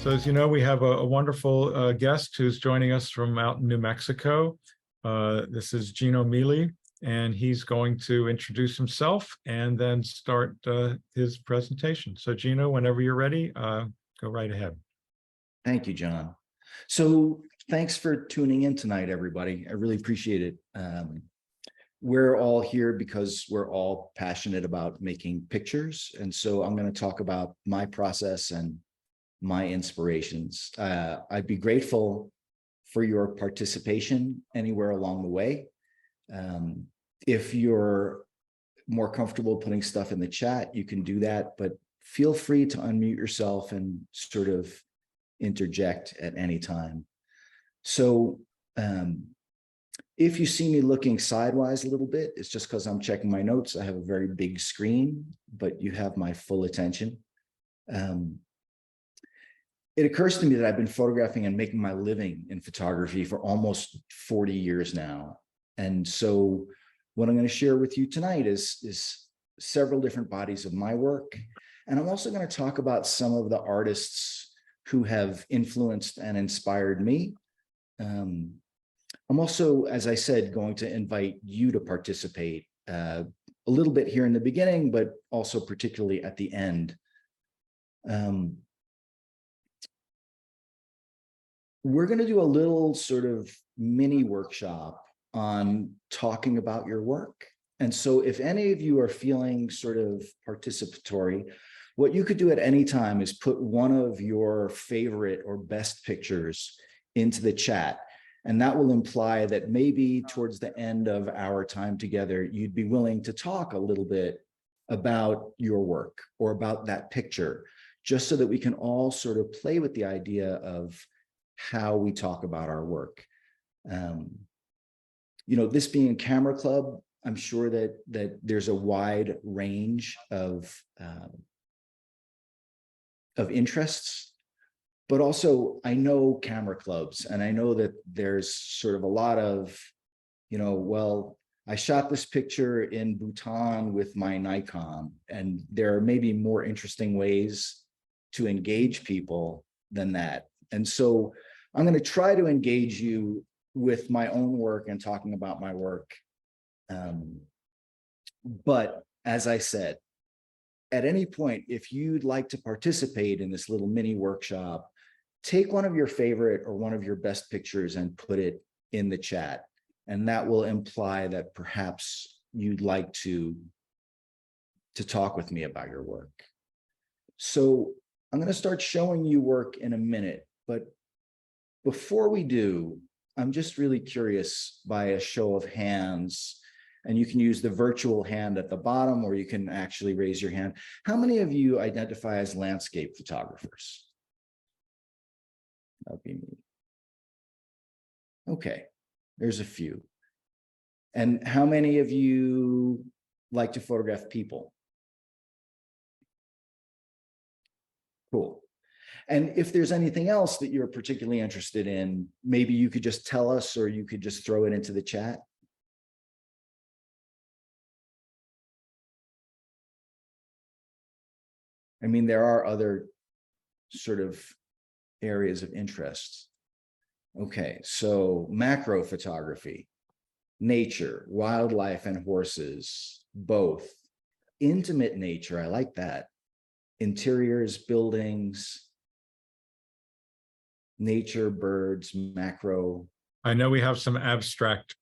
So as you know, we have a wonderful guest who's joining us from out in New Mexico. This is Gino Miele, and he's going to introduce himself and then start his presentation. So Gino, whenever you're ready, go right ahead. Thank you, John. So thanks for tuning in tonight, everybody. I really appreciate it. We're all here because we're all passionate about making pictures. And so I'm going to talk about my process and my inspirations. I'd be grateful for your participation anywhere along the way. If you're more comfortable putting stuff in the chat, you can do that, but feel free to unmute yourself and sort of interject at any time. So if you see me looking sidewise a little bit, it's just because I'm checking my notes. I have a very big screen, but you have my full attention. It occurs to me that I've been photographing and making my living in photography for almost 40 years now. And so what I'm going to share with you tonight is several different bodies of my work. And I'm also going to talk about some of the artists who have influenced and inspired me. I'm also, as I said, going to invite you to participate a little bit here in the beginning, but also particularly at the end. We're going to do a little sort of mini workshop on talking about your work. And so if any of you are feeling sort of participatory, what you could do at any time is put one of your favorite or best pictures into the chat. And that will imply that maybe towards the end of our time together, you'd be willing to talk a little bit about your work or about that picture, just so that we can all sort of play with the idea of how we talk about our work. You know, this being a camera club, I'm sure that there's a wide range of interests, but also I know camera clubs, and I know that there's sort of a lot of, you know, well, I shot this picture in Bhutan with my Nikon, and there are maybe more interesting ways to engage people than that. And so I'm going to try to engage you with my own work and talking about my work. But as I said, at any point, if you'd like to participate in this little mini workshop, take one of your favorite or one of your best pictures and put it in the chat. And that will imply that perhaps you'd like to talk with me about your work. So I'm going to start showing you work in a minute, but before we do, I'm just really curious, by a show of hands, and you can use the virtual hand at the bottom, or you can actually raise your hand. How many of you identify as landscape photographers? That would be me. Okay, there's a few. And how many of you like to photograph people? Cool. And if there's anything else that you're particularly interested in, maybe you could just tell us, or you could just throw it into the chat. I mean, there are other sort of areas of interest. Okay, so macro photography, nature, wildlife and horses, both. Intimate nature, I like that. Interiors, buildings, nature, birds, macro. I know we have some abstract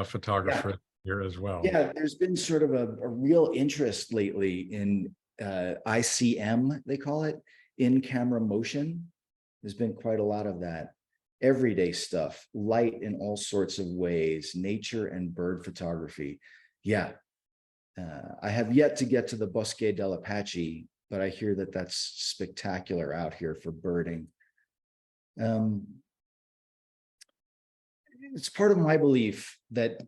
photographer here as well. Yeah, there's been sort of a real interest lately in ICM, they call it, in-camera motion. There's been quite a lot of that. Everyday stuff, light in all sorts of ways, nature and bird photography. Yeah, I have yet to get to the Bosque del Apache, but I hear that that's spectacular out here for birding. It's part of my belief that,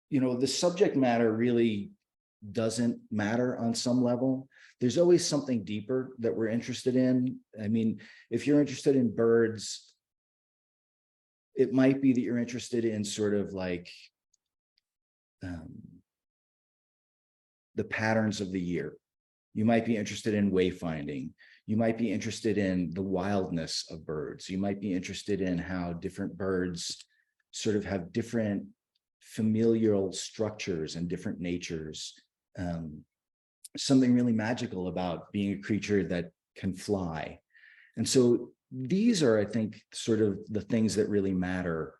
you know, the subject matter really doesn't matter on some level. There's always something deeper that we're interested in. I mean, if you're interested in birds, it might be that you're interested in sort of like the patterns of the year. You might be interested in wayfinding. You might be interested in the wildness of birds. You might be interested in how different birds sort of have different familial structures and different natures. Something really magical about being a creature that can fly. And so these are, I think, sort of the things that really matter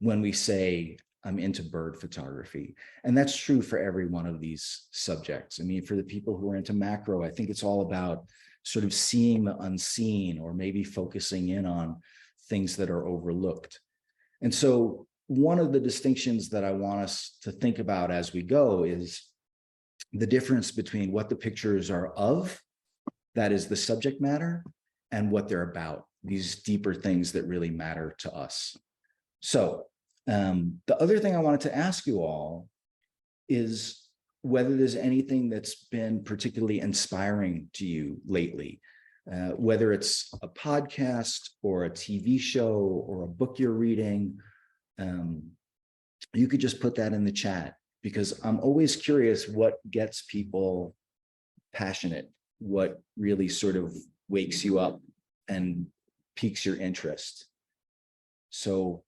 when we say, I'm into bird photography. And that's true for every one of these subjects. I mean, for the people who are into macro, I think it's all about sort of seeing the unseen, or maybe focusing in on things that are overlooked. And so one of the distinctions that I want us to think about as we go is the difference between what the pictures are of, that is the subject matter, and what they're about, these deeper things that really matter to us. So the other thing I wanted to ask you all is whether there's anything that's been particularly inspiring to you lately, whether it's a podcast or a TV show or a book you're reading. You could just put that in the chat, because I'm always curious what gets people passionate, what really sort of wakes you up and piques your interest. So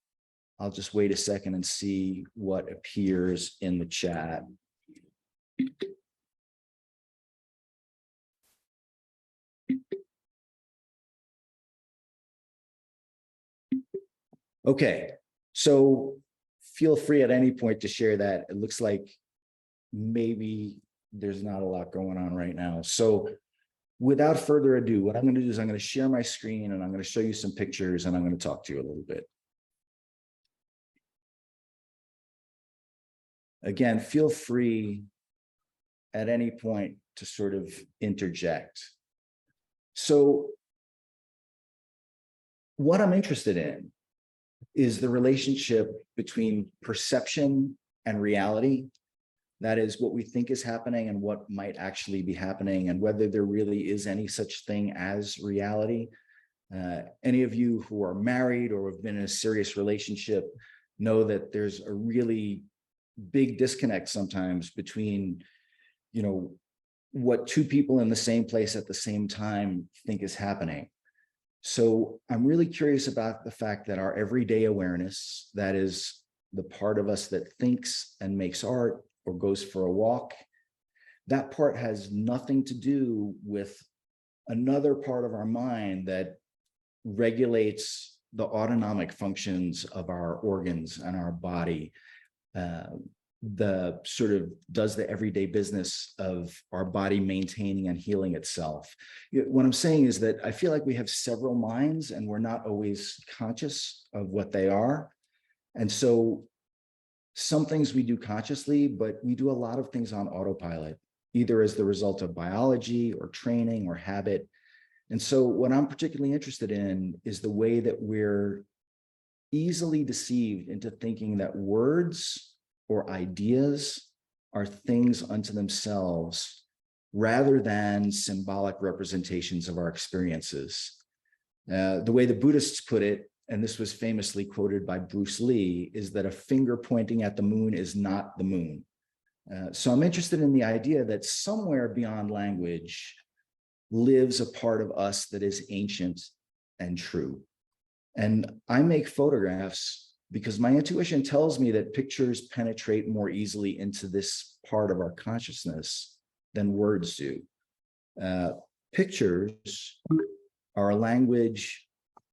I'll just wait a second and see what appears in the chat. Okay, so feel free at any point to share that. It looks like maybe there's not a lot going on right now. So without further ado, what I'm going to do is I'm going to share my screen and I'm going to show you some pictures and I'm going to talk to you a little bit. Again, feel free at any point to sort of interject. So what I'm interested in is the relationship between perception and reality. That is what we think is happening and what might actually be happening, and whether there really is any such thing as reality. Any of you who are married or have been in a serious relationship know that there's a really big disconnect sometimes between, you know, what two people in the same place at the same time think is happening. So I'm really curious about the fact that our everyday awareness, that is the part of us that thinks and makes art or goes for a walk, that part has nothing to do with another part of our mind that regulates the autonomic functions of our organs and our body, the sort of does the everyday business of our body maintaining and healing itself. What I'm saying is that I feel like we have several minds and we're not always conscious of what they are. And so some things we do consciously, but we do a lot of things on autopilot, either as the result of biology or training or habit. And so what I'm particularly interested in is the way that we're easily deceived into thinking that words or ideas are things unto themselves rather than symbolic representations of our experiences. The way the Buddhists put it, and this was famously quoted by Bruce Lee, is that a finger pointing at the moon is not the moon. So I'm interested in the idea that somewhere beyond language lives a part of us that is ancient and true. And I make photographs because my intuition tells me that pictures penetrate more easily into this part of our consciousness than words do. Pictures are a language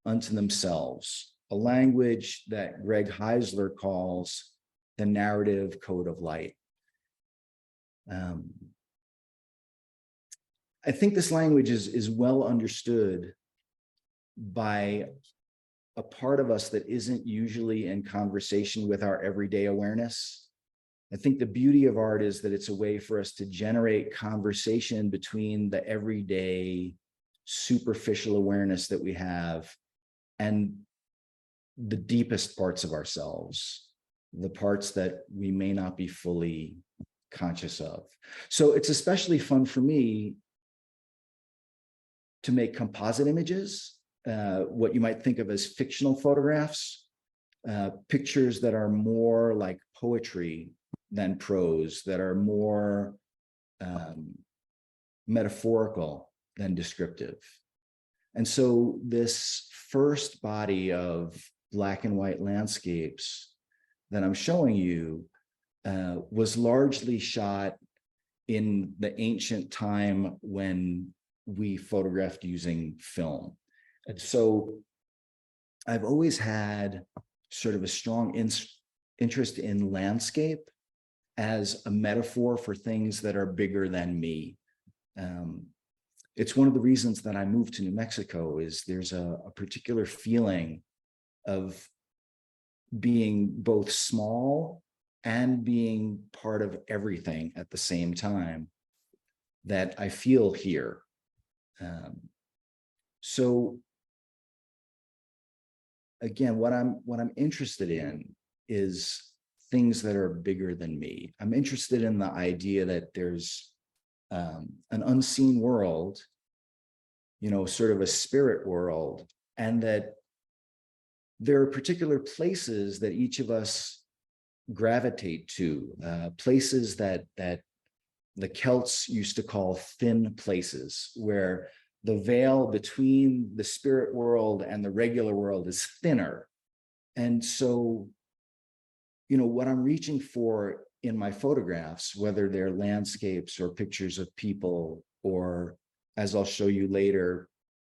unto themselves, a language that Greg Heisler calls the narrative code of light. I think this language is well understood by a part of us that isn't usually in conversation with our everyday awareness. I think the beauty of art is that it's a way for us to generate conversation between the everyday superficial awareness that we have and the deepest parts of ourselves, the parts that we may not be fully conscious of. So it's especially fun for me to make composite images, what you might think of as fictional photographs, pictures that are more like poetry than prose, that are more metaphorical than descriptive. And so this first body of black and white landscapes that I'm showing you was largely shot in the ancient time when we photographed using film. And so I've always had sort of a strong interest in landscape as a metaphor for things that are bigger than me. It's one of the reasons that I moved to New Mexico is there's a particular feeling of being both small and being part of everything at the same time that I feel here. So again, what I'm interested in is things that are bigger than me. I'm interested in the idea that there's an unseen world, you know, sort of a spirit world, and that there are particular places that each of us gravitate to, places that the Celts used to call thin places, where the veil between the spirit world and the regular world is thinner. And so, you know, what I'm reaching for in my photographs, whether they're landscapes or pictures of people, or as I'll show you later,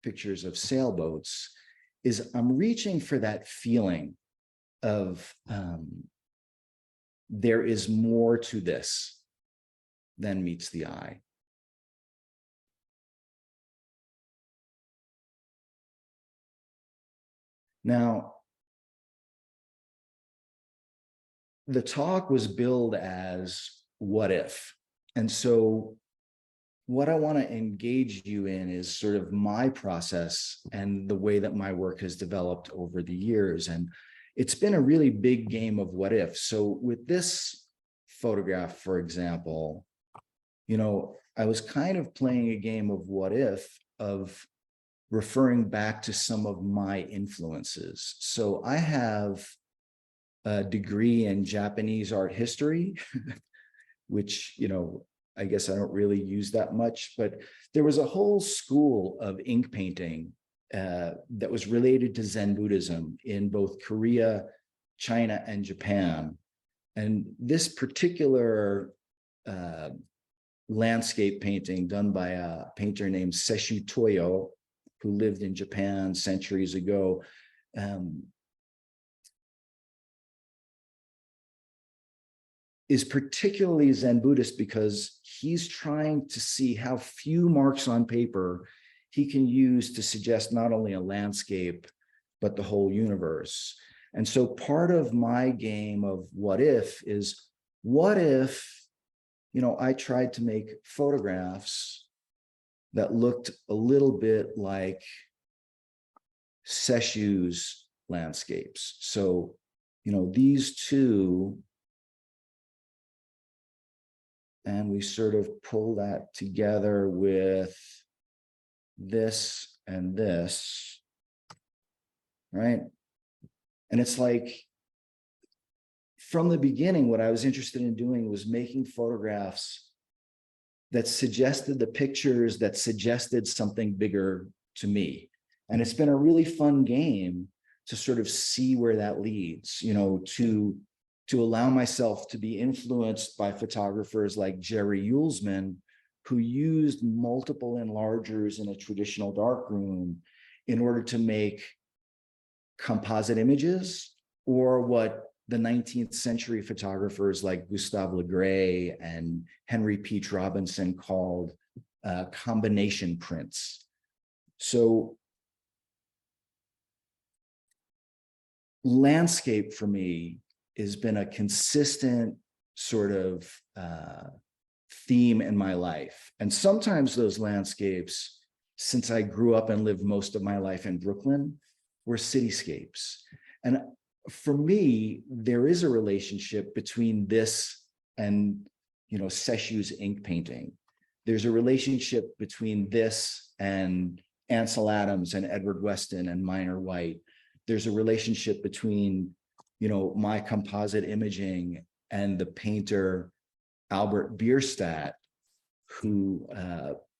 pictures of sailboats, is I'm reaching for that feeling of there is more to this than meets the eye. Now, the talk was billed as what if? And so what I want to engage you in is sort of my process and the way that my work has developed over the years. And it's been a really big game of what if. So with this photograph, for example, you know, I was kind of playing a game of what if, of referring back to some of my influences. So I have a degree in Japanese art history, which, you know, I guess I don't really use that much, but there was a whole school of ink painting that was related to Zen Buddhism in both Korea, China, and Japan. And this particular landscape painting done by a painter named Sesshu Toyo, who lived in Japan centuries ago, is particularly Zen Buddhist because he's trying to see how few marks on paper he can use to suggest not only a landscape, but the whole universe. And so part of my game of what if is, what if, you know, I tried to make photographs that looked a little bit like Sesshu's landscapes. So, you know, these two, and we sort of pull that together with this and this, right? And it's like, from the beginning, what I was interested in doing was making photographs that suggested the pictures that suggested something bigger to me. And it's been a really fun game to sort of see where that leads, you know, to allow myself to be influenced by photographers like Jerry Uelsman, who used multiple enlargers in a traditional darkroom in order to make composite images, or what the 19th century photographers like Gustave Legray and Henry Peach Robinson called combination prints. So landscape for me has been a consistent sort of theme in my life. And sometimes those landscapes, since I grew up and lived most of my life in Brooklyn, were cityscapes. And for me, there is a relationship between this and, you know, Sesshu's ink painting. There's a relationship between this and Ansel Adams and Edward Weston and Minor White. There's a relationship between, you know, my composite imaging and the painter Albert Bierstadt, who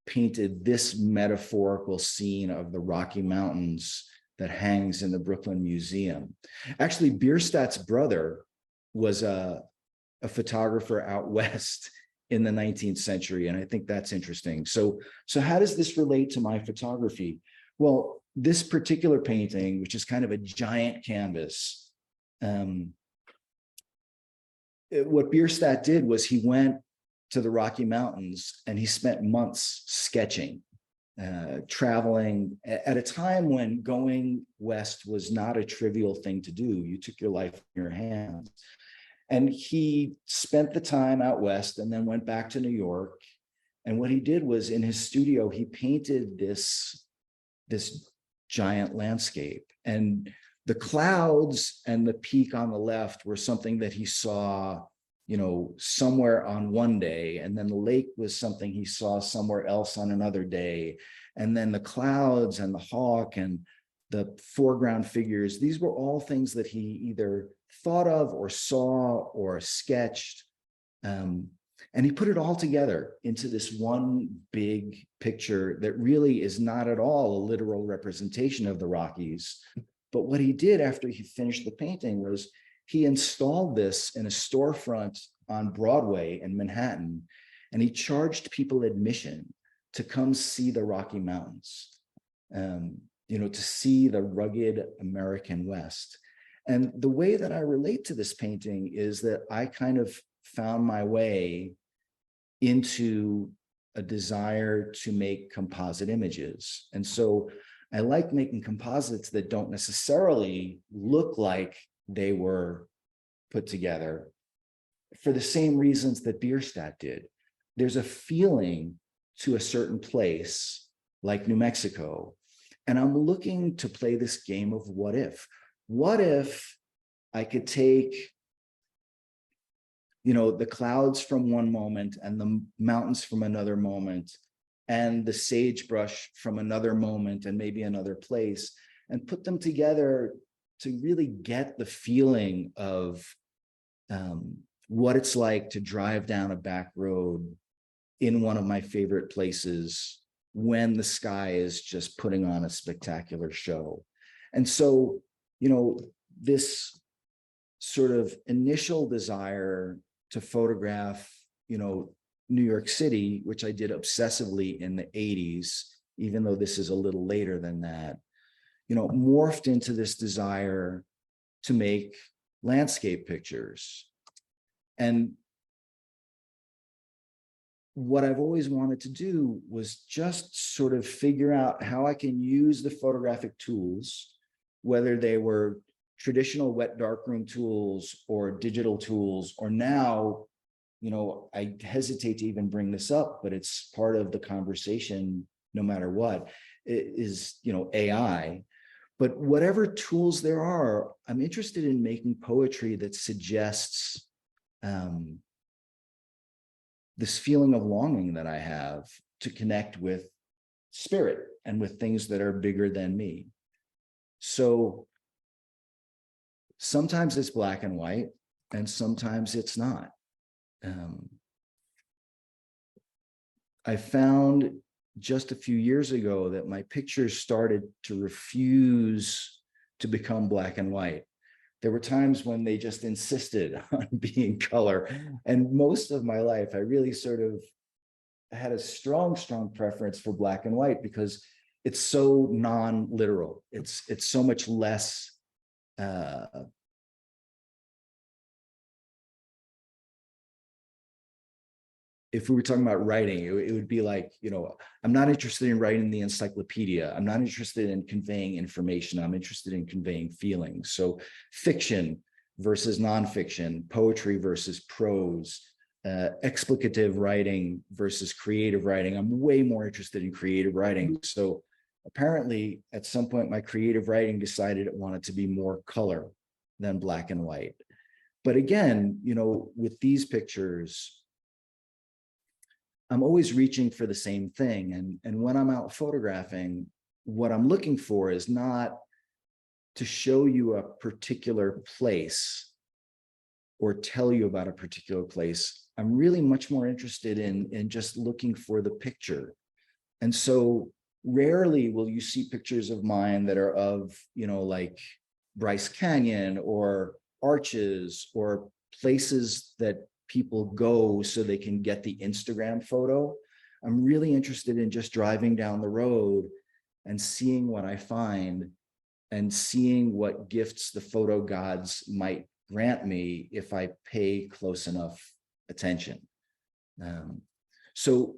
painted this metaphorical scene of the Rocky Mountains that hangs in the Brooklyn Museum. Actually, Bierstadt's brother was a photographer out west in the 19th century, and I think that's interesting. So how does this relate to my photography? Well, this particular painting, which is kind of a giant canvas, what Bierstadt did was he went to the Rocky Mountains and he spent months sketching, traveling at a time when going west was not a trivial thing to do. You took your life in your hands. And he spent the time out west and then went back to New York. And what he did was, in his studio, he painted this giant landscape. And the clouds and the peak on the left were something that he saw, you know, somewhere on one day. And then the lake was something he saw somewhere else on another day. And then the clouds and the hawk and the foreground figures, these were all things that he either thought of or saw or sketched. And he put it all together into this one big picture that really is not at all a literal representation of the Rockies. But what he did after he finished the painting was he installed this in a storefront on Broadway in Manhattan, and he charged people admission to come see the Rocky Mountains, you know, to see the rugged American West. And the way that I relate to this painting is that I kind of found my way into a desire to make composite images. And so I like making composites that don't necessarily look like they were put together for the same reasons that Bierstadt did. There's a feeling to a certain place like New Mexico. And I'm looking to play this game of what if. What if I could take, you know, the clouds from one moment and the mountains from another moment and the sagebrush from another moment and maybe another place, and put them together to really get the feeling of what it's like to drive down a back road in one of my favorite places when the sky is just putting on a spectacular show. And so, you know, this sort of initial desire to photograph, you know, New York City, which I did obsessively in the 80s, even though this is a little later than that, you know, morphed into this desire to make landscape pictures. And what I've always wanted to do was just sort of figure out how I can use the photographic tools, whether they were traditional wet darkroom tools or digital tools, or now, you know, I hesitate to even bring this up, but it's part of the conversation no matter what, is, you know, AI. But whatever tools there are, I'm interested in making poetry that suggests this feeling of longing that I have to connect with spirit and with things that are bigger than me. So sometimes it's black and white, and sometimes it's not. I found just a few years ago that my pictures started to refuse to become black and white. There were times when they just insisted on being color. And most of my life, I really sort of had a strong preference for black and white because it's so non-literal. It's so much less if we were talking about writing, it would be like, you know, I'm not interested in writing the encyclopedia. I'm not interested in conveying information. I'm interested in conveying feelings. So fiction versus nonfiction, poetry versus prose, explicative writing versus creative writing. I'm way more interested in creative writing. So apparently at some point, my creative writing decided it wanted to be more color than black and white. But again, you know, with these pictures, I'm always reaching for the same thing. And when I'm out photographing, what I'm looking for is not to show you a particular place or tell you about a particular place. I'm really much more interested in just looking for the picture, And so rarely will you see pictures of mine that are of, like Bryce Canyon or arches or places that people go so they can get the Instagram photo. I'm really interested in just driving down the road and seeing what I find and seeing what gifts the photo gods might grant me if I pay close enough attention. So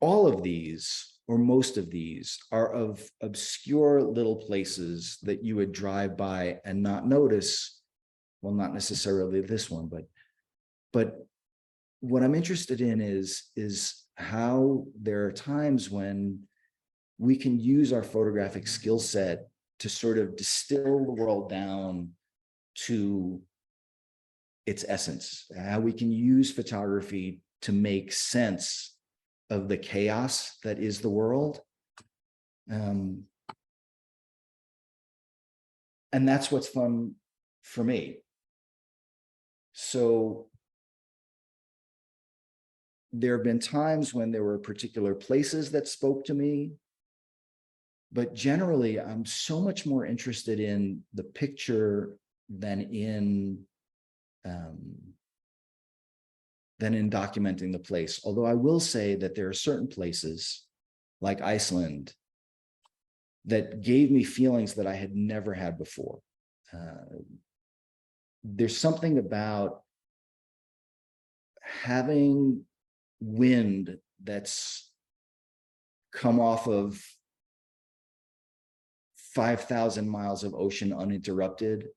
all of these, or most of these, are of obscure little places that you would drive by and not notice. Well, not necessarily this one, but what I'm interested in is how there are times when we can use our photographic skill set to sort of distill the world down to its essence, how we can use photography to make sense of the chaos that is the world. And that's what's fun for me. So there have been times when there were particular places that spoke to me, but generally I'm so much more interested in the picture than in documenting the place. Although I will say that there are certain places like Iceland that gave me feelings that I had never had before. There's something about having wind that's come off of 5,000 miles of ocean uninterrupted,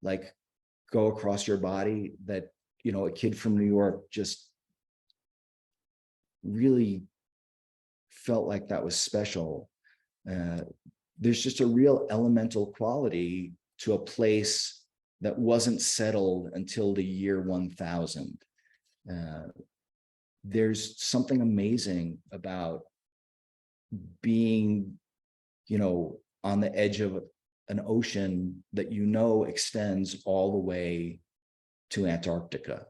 like go across your body, that, a kid from New York just really felt like that was special. There's just a real elemental quality to a place that wasn't settled until the year 1000. There's something amazing about being, on the edge of an ocean that extends all the way to Antarctica.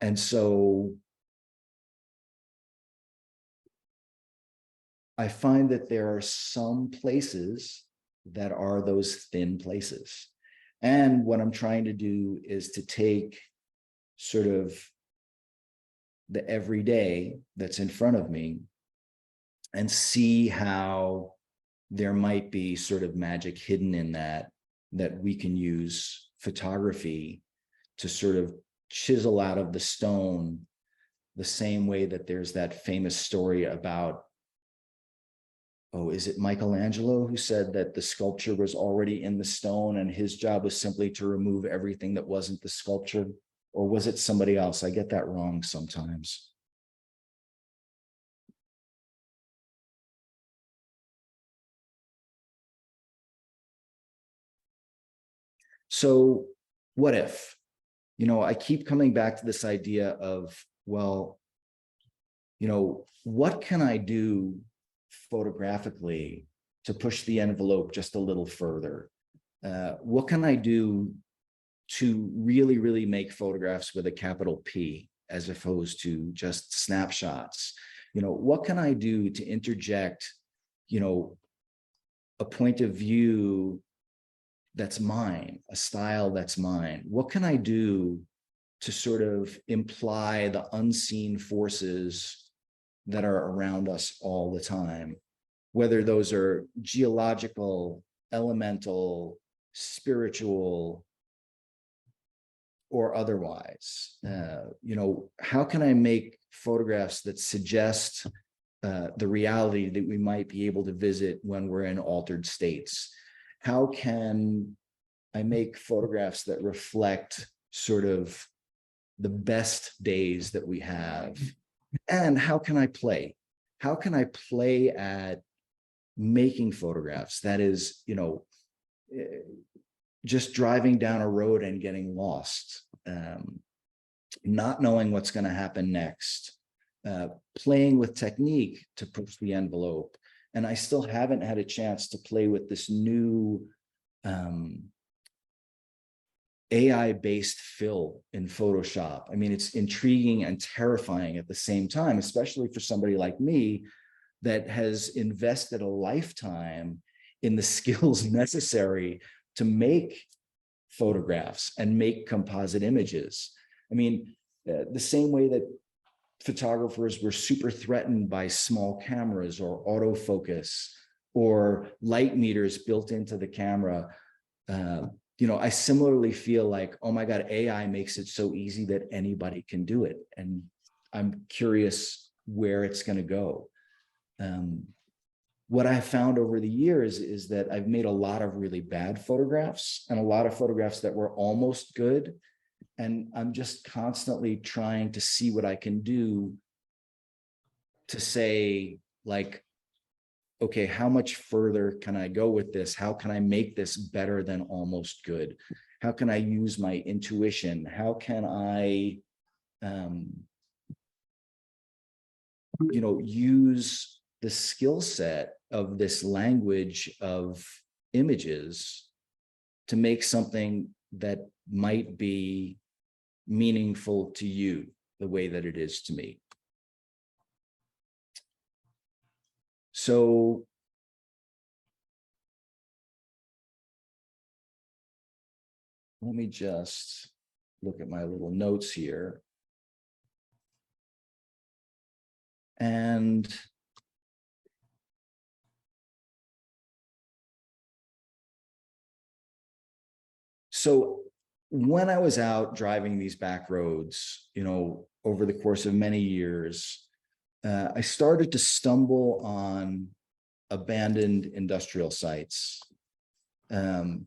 And so I find that there are some places that are those thin places. And what I'm trying to do is to take sort of the everyday that's in front of me and see how there might be sort of magic hidden in that we can use photography to sort of chisel out of the stone, the same way that there's that famous story about, is it Michelangelo who said that the sculpture was already in the stone and his job was simply to remove everything that wasn't the sculpture? Or was it somebody else? I get that wrong sometimes. So what if, I keep coming back to this idea of, well, what can I do photographically to push the envelope just a little further? What can I do to really, really make photographs with a capital P as opposed to just snapshots? What can I do to interject, a point of view that's mine, a style that's mine? What can I do to sort of imply the unseen forces that are around us all the time, whether those are geological, elemental, spiritual, or otherwise? How can I make photographs that suggest the reality that we might be able to visit when we're in altered states? How can I make photographs that reflect sort of the best days that we have? And how can I play? How can I play at making photographs? That is, just driving down a road and getting lost, not knowing what's going to happen next, playing with technique to push the envelope. And I still haven't had a chance to play with this new AI-based fill in Photoshop. I mean, it's intriguing and terrifying at the same time, especially for somebody like me that has invested a lifetime in the skills necessary to make photographs and make composite images. I mean, the same way that photographers were super threatened by small cameras or autofocus or light meters built into the camera, you know, I similarly feel like, oh my God, AI makes it so easy that anybody can do it. And I'm curious where it's going to go. What I found over the years is that I've made a lot of really bad photographs and a lot of photographs that were almost good. And I'm just constantly trying to see what I can do to say, like, okay, how much further can I go with this? How can I make this better than almost good? How can I use my intuition? How can I, you know, use the skill set of this language of images to make something that might be meaningful to you the way that it is to me. So let me just look at my little notes here. And so when I was out driving these back roads, you know, over the course of many years, I started to stumble on abandoned industrial sites. In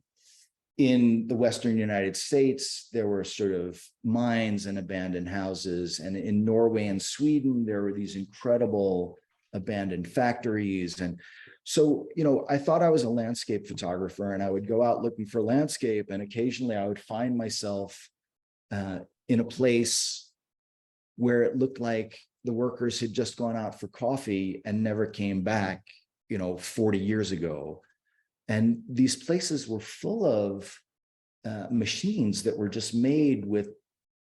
the Western United States, there were sort of mines and abandoned houses. And in Norway and Sweden, there were these incredible abandoned factories. And so, you know, I thought I was a landscape photographer and I would go out looking for landscape. And occasionally I would find myself in a place where it looked like the workers had just gone out for coffee and never came back, you know, 40 years ago. And these places were full of machines that were just made with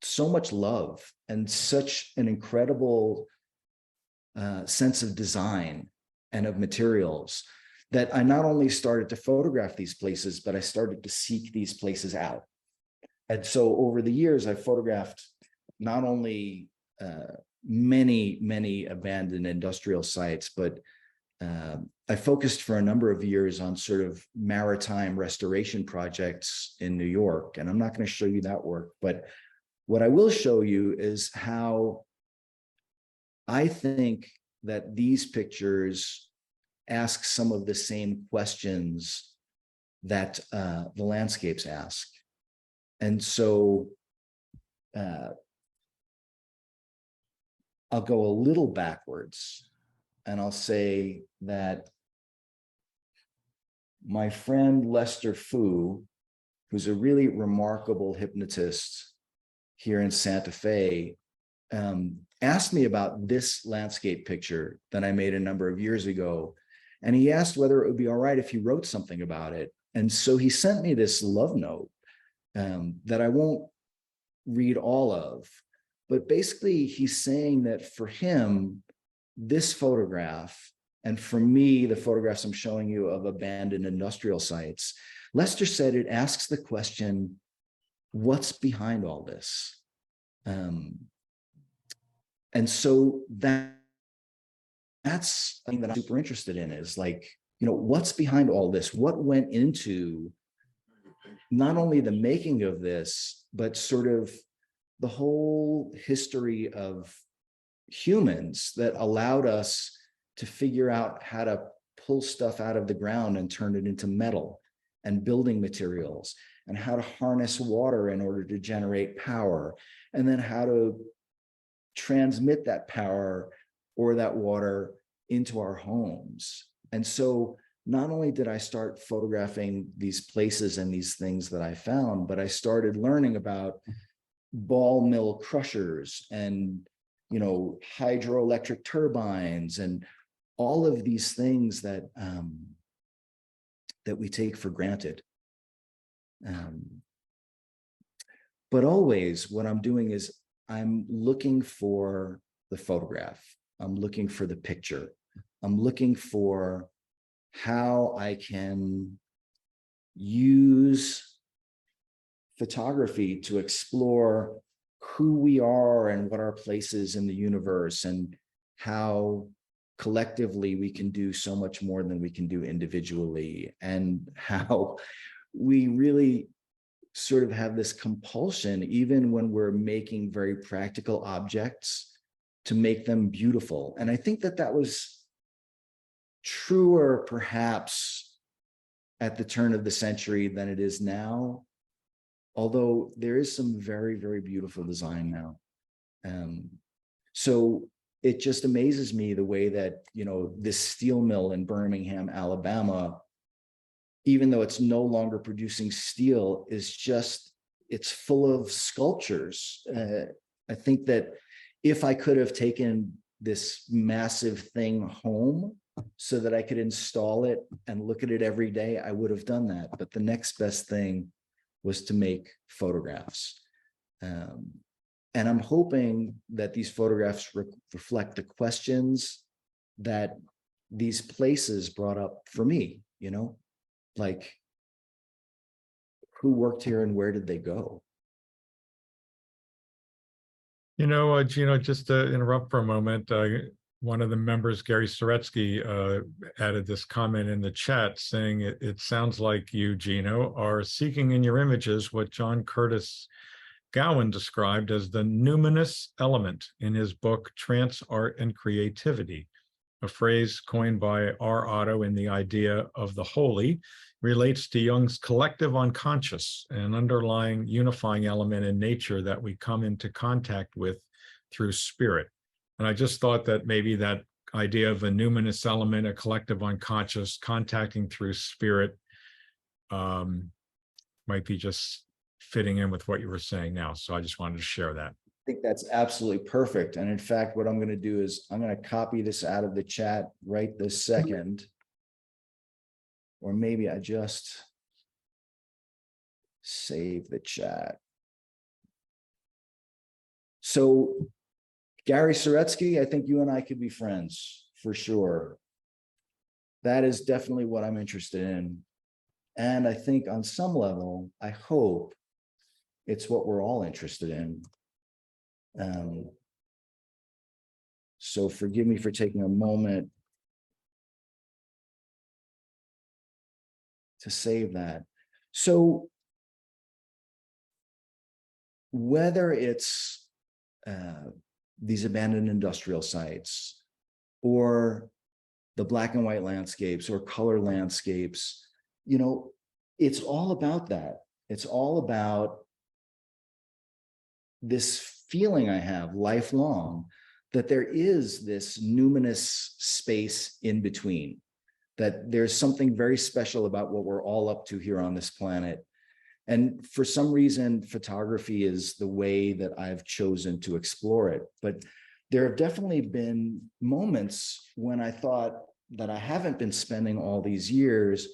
so much love and such an incredible sense of design and of materials that I not only started to photograph these places, but I started to seek these places out. And so over the years, I've photographed not only many abandoned industrial sites, but I focused for a number of years on sort of maritime restoration projects in New York. And I'm not going to show you that work, but what I will show you is how I think that these pictures ask some of the same questions that the landscapes ask. And so I'll go a little backwards and I'll say that my friend Lester Fu, who's a really remarkable hypnotist here in Santa Fe, asked me about this landscape picture that I made a number of years ago. And he asked whether it would be all right if he wrote something about it. And so he sent me this love note that I won't read all of, but basically he's saying that for him, this photograph, and for me, the photographs I'm showing you of abandoned industrial sites, Lester said it asks the question, what's behind all this? And so that's something that I'm super interested in, is like, you know, what's behind all this? What went into not only the making of this, but sort of the whole history of humans that allowed us to figure out how to pull stuff out of the ground and turn it into metal and building materials, and how to harness water in order to generate power, and then how to transmit that power or that water into our homes. And so not only did I start photographing these places and these things that I found, but I started learning about ball mill crushers and, you know, hydroelectric turbines and all of these things that that we take for granted. But always what I'm doing is I'm looking for the photograph. I'm looking for the picture. I'm looking for how I can use photography to explore who we are and what our place is in the universe, and how collectively we can do so much more than we can do individually, and how we really sort of have this compulsion, even when we're making very practical objects, to make them beautiful. And I think that that was truer perhaps at the turn of the century than it is now, although there is some very, very beautiful design now. So it just amazes me the way that, you know, this steel mill in Birmingham, Alabama, even though it's no longer producing steel, is just, it's full of sculptures. I think that if I could have taken this massive thing home so that I could install it and look at it every day, I would have done that. But the next best thing was to make photographs. And I'm hoping that these photographs reflect the questions that these places brought up for me, you know, like who worked here and where did they go? You know, Gino, just to interrupt for a moment, one of the members, Gary Soretsky, added this comment in the chat saying, it sounds like you, Gino, are seeking in your images what John Curtis Gowan described as the numinous element in his book, Trance, Art, and Creativity, a phrase coined by R. Otto in The Idea of the Holy, relates to Jung's collective unconscious, an underlying unifying element in nature that we come into contact with through spirit. And I just thought that maybe that idea of a numinous element, a collective unconscious contacting through spirit, might be just fitting in with what you were saying now. So I just wanted to share that. I think that's absolutely perfect. And in fact, what I'm going to do is I'm going to copy this out of the chat right this second. Or maybe I just save the chat. So Gary Soretsky, I think you and I could be friends for sure. That is definitely what I'm interested in. And I think on some level, I hope it's what we're all interested in. So forgive me for taking a moment to save that. So whether it's these abandoned industrial sites or the black and white landscapes or color landscapes, you know, it's all about that. It's all about this feeling I have lifelong that there is this numinous space in between, that there's something very special about what we're all up to here on this planet. And for some reason, photography is the way that I've chosen to explore it. But there have definitely been moments when I thought that I haven't been spending all these years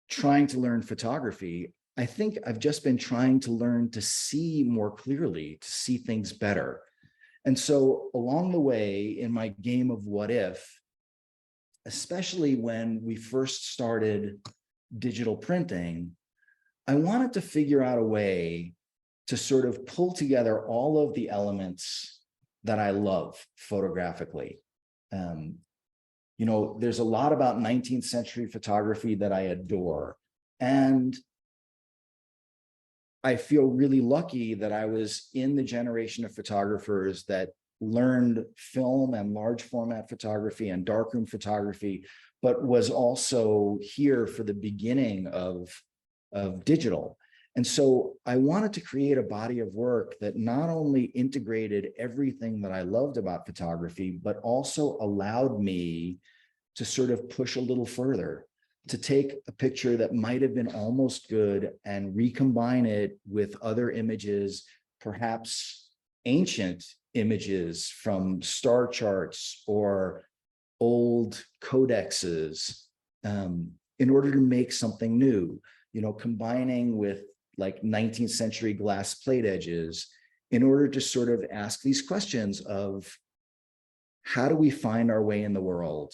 trying to learn photography. I think I've just been trying to learn to see more clearly, to see things better. And so along the way in my game of what if, especially when we first started digital printing, I wanted to figure out a way to sort of pull together all of the elements that I love photographically. You know, there's a lot about 19th century photography that I adore. And I feel really lucky that I was in the generation of photographers that learned film and large format photography and darkroom photography, but was also here for the beginning of digital. And so I wanted to create a body of work that not only integrated everything that I loved about photography, but also allowed me to sort of push a little further, to take a picture that might have been almost good and recombine it with other images, perhaps ancient images from star charts or old codexes, in order to make something new, you know, combining with like 19th century glass plate edges in order to sort of ask these questions of how do we find our way in the world?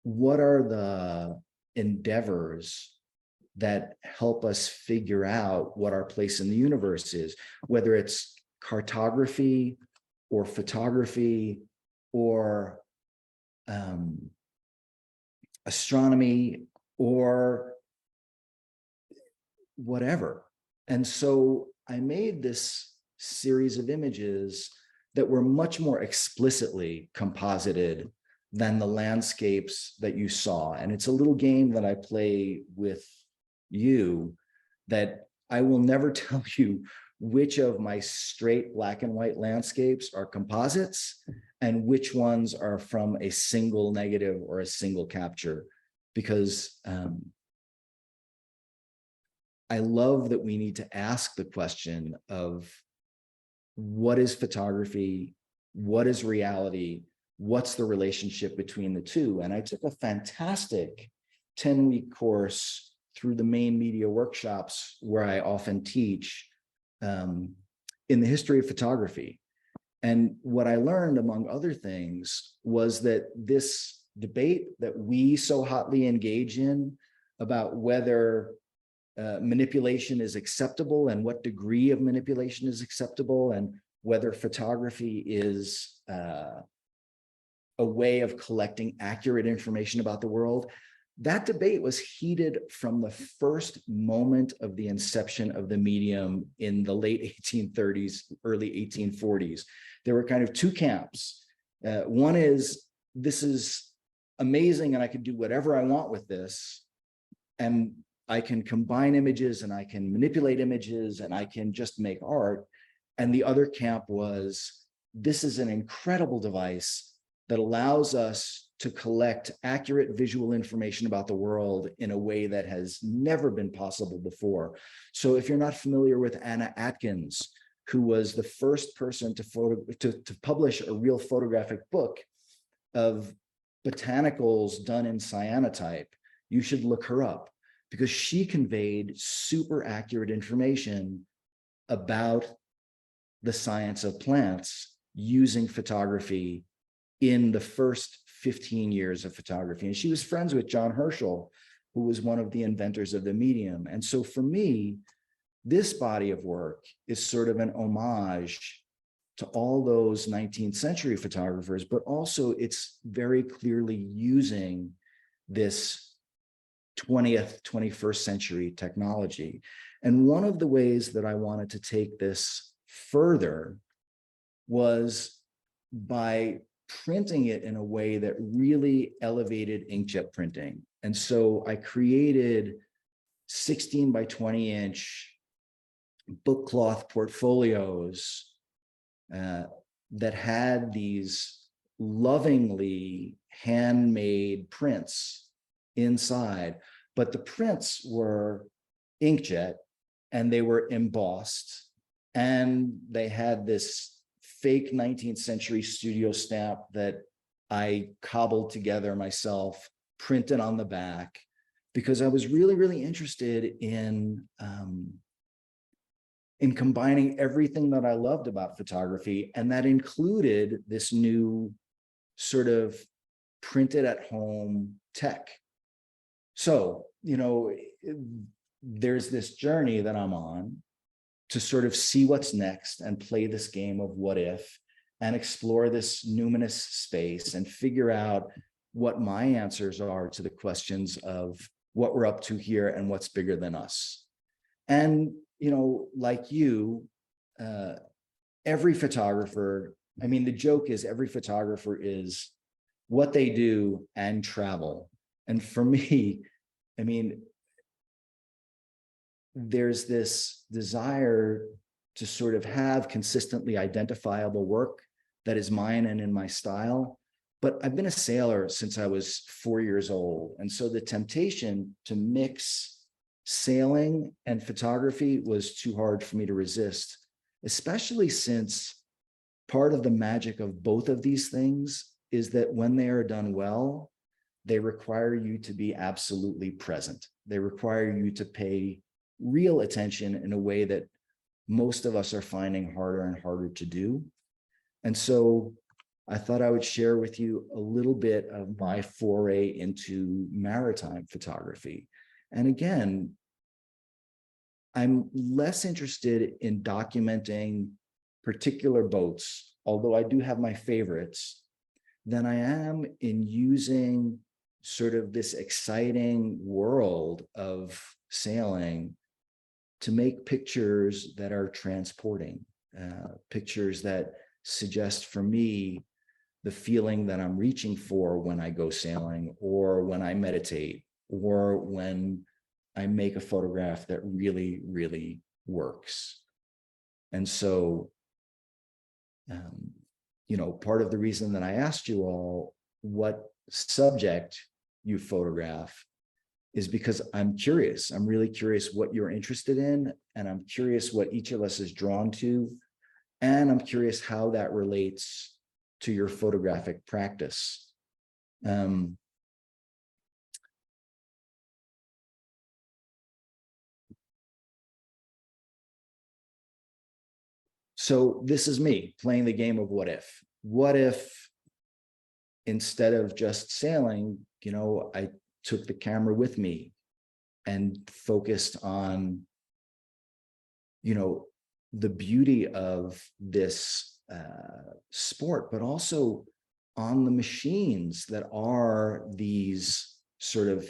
What are the endeavors that help us figure out what our place in the universe is, whether it's cartography or photography or astronomy or whatever. And so I made this series of images that were much more explicitly composited than the landscapes that you saw. And it's a little game that I play with you that I will never tell you which of my straight black and white landscapes are composites and which ones are from a single negative or a single capture, because I love that we need to ask the question of what is photography, what is reality, what's the relationship between the two? And I took a fantastic 10-week course through the main media workshops where I often teach in the history of photography. And what I learned, among other things, was that this debate that we so hotly engage in about whether manipulation is acceptable and what degree of manipulation is acceptable, and whether photography is a way of collecting accurate information about the world, that debate was heated from the first moment of the inception of the medium in the late 1830s, early 1840s. There were kind of two camps. One is, this is amazing and I can do whatever I want with this, and I can combine images and I can manipulate images and I can just make art. And the other camp was, this is an incredible device that allows us to collect accurate visual information about the world in a way that has never been possible before. So if you're not familiar with Anna Atkins, who was the first person to publish a real photographic book of botanicals done in cyanotype, you should look her up, because she conveyed super accurate information about the science of plants using photography in the first 15 years of photography. And she was friends with John Herschel, who was one of the inventors of the medium. And so for me, this body of work is sort of an homage to all those 19th century photographers, but also it's very clearly using this 20th, 21st century technology. And one of the ways that I wanted to take this further was by printing it in a way that really elevated inkjet printing. And so I created 16 by 20 inch book cloth portfolios that had these lovingly handmade prints inside, but the prints were inkjet and they were embossed, and they had this fake 19th century studio stamp that I cobbled together myself, printed on the back, because I was really, really interested in combining everything that I loved about photography. And that included this new sort of printed at home tech. So, you know, there's this journey that I'm on to sort of see what's next and play this game of what if, and explore this numinous space and figure out what my answers are to the questions of what we're up to here and what's bigger than us. And, you know, like you, every photographer, I mean, the joke is every photographer is what they do and travel. And for me, I mean, there's this desire to sort of have consistently identifiable work that is mine and in my style. But I've been a sailor since I was 4 years old. And so the temptation to mix sailing and photography was too hard for me to resist, especially since part of the magic of both of these things is that when they are done well, they require you to be absolutely present. They require you to pay real attention in a way that most of us are finding harder and harder to do. And so I thought I would share with you a little bit of my foray into maritime photography. And again, I'm less interested in documenting particular boats, although I do have my favorites, than I am in using sort of this exciting world of sailing to make pictures that are transporting, pictures that suggest for me the feeling that I'm reaching for when I go sailing, or when I meditate, or when I make a photograph that really, really works. And so, you know, part of the reason that I asked you all what subject you photograph is because I'm curious. I'm really curious what you're interested in, and I'm curious what each of us is drawn to, and I'm curious how that relates to your photographic practice. So this is me playing the game of what if. What if instead of just sailing, you know, I took the camera with me and focused on, you know, the beauty of this sport, but also on the machines that are these sort of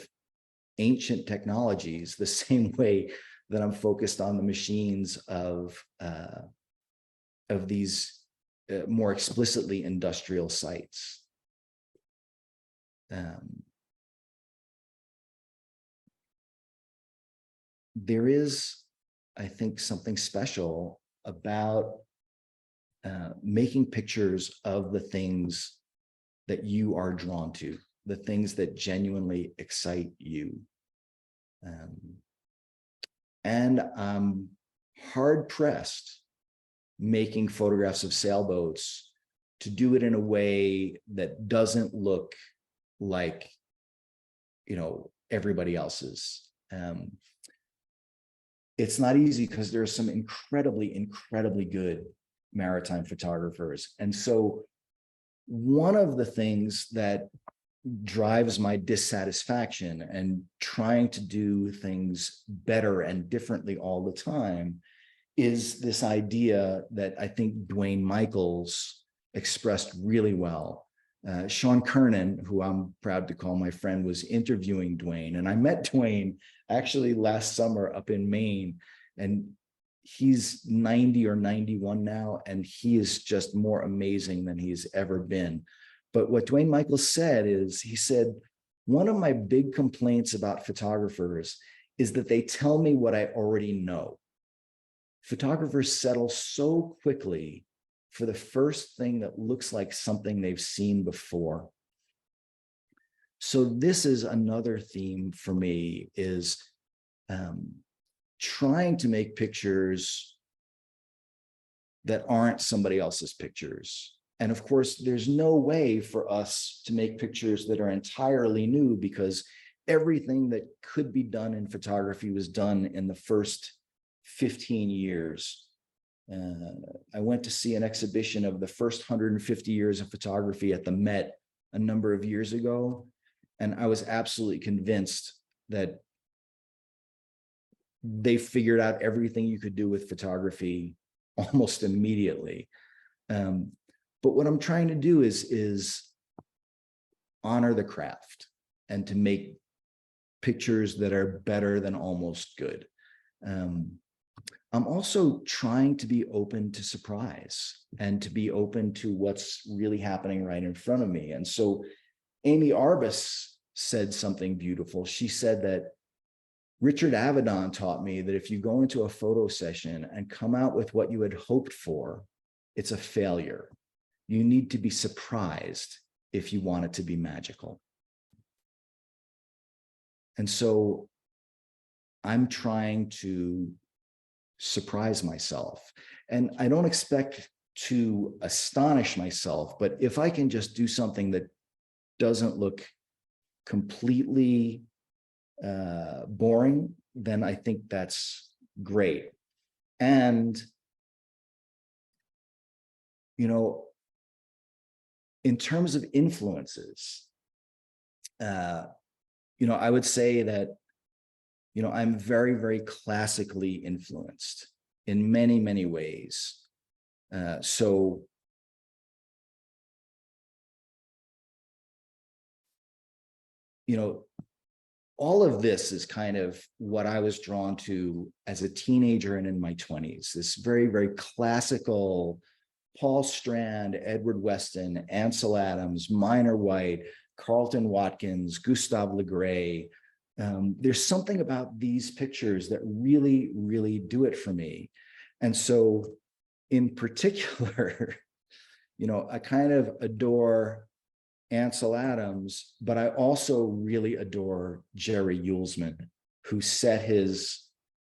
ancient technologies, the same way that I'm focused on the machines of these more explicitly industrial sites. There is, I think, something special about making pictures of the things that you are drawn to, the things that genuinely excite you. And I'm hard pressed making photographs of sailboats to do it in a way that doesn't look like, you know, everybody else's. It's not easy because there are some incredibly, incredibly good maritime photographers. And so one of the things that drives my dissatisfaction and trying to do things better and differently all the time is this idea that I think Dwayne Michaels expressed really well. Sean Kernan, who I'm proud to call my friend, was interviewing Dwayne, and I met Dwayne actually last summer up in Maine, and he's 90 or 91 now, and he is just more amazing than he's ever been. But what Dwayne Michaels said is, he said, one of my big complaints about photographers is that they tell me what I already know. Photographers settle so quickly for the first thing that looks like something they've seen before. So this is another theme for me, is trying to make pictures that aren't somebody else's pictures. And of course, there's no way for us to make pictures that are entirely new, because everything that could be done in photography was done in the first 15 years. I went to see an exhibition of the first 150 years of photography at the Met a number of years ago, and I was absolutely convinced that they figured out everything you could do with photography almost immediately. But what I'm trying to do is honor the craft and to make pictures that are better than almost good. I'm also trying to be open to surprise and to be open to what's really happening right in front of me. And so Amy Arbus said something beautiful. She said that Richard Avedon taught me that if you go into a photo session and come out with what you had hoped for, it's a failure. You need to be surprised if you want it to be magical. And so I'm trying to surprise myself. And I don't expect to astonish myself, but if I can just do something that doesn't look completely boring, then I think that's great. And, you know, in terms of influences, you know, I would say that, you know, I'm very, very classically influenced in many, many ways. So, you know, all of this is kind of what I was drawn to as a teenager and in my 20s, this very, very classical Paul Strand, Edward Weston, Ansel Adams, Minor White, Carlton Watkins, Gustave Le Gray. There's something about these pictures that really, really do it for me. And so in particular, you know, I kind of adore Ansel Adams, but I also really adore Jerry Uelsmann, who set his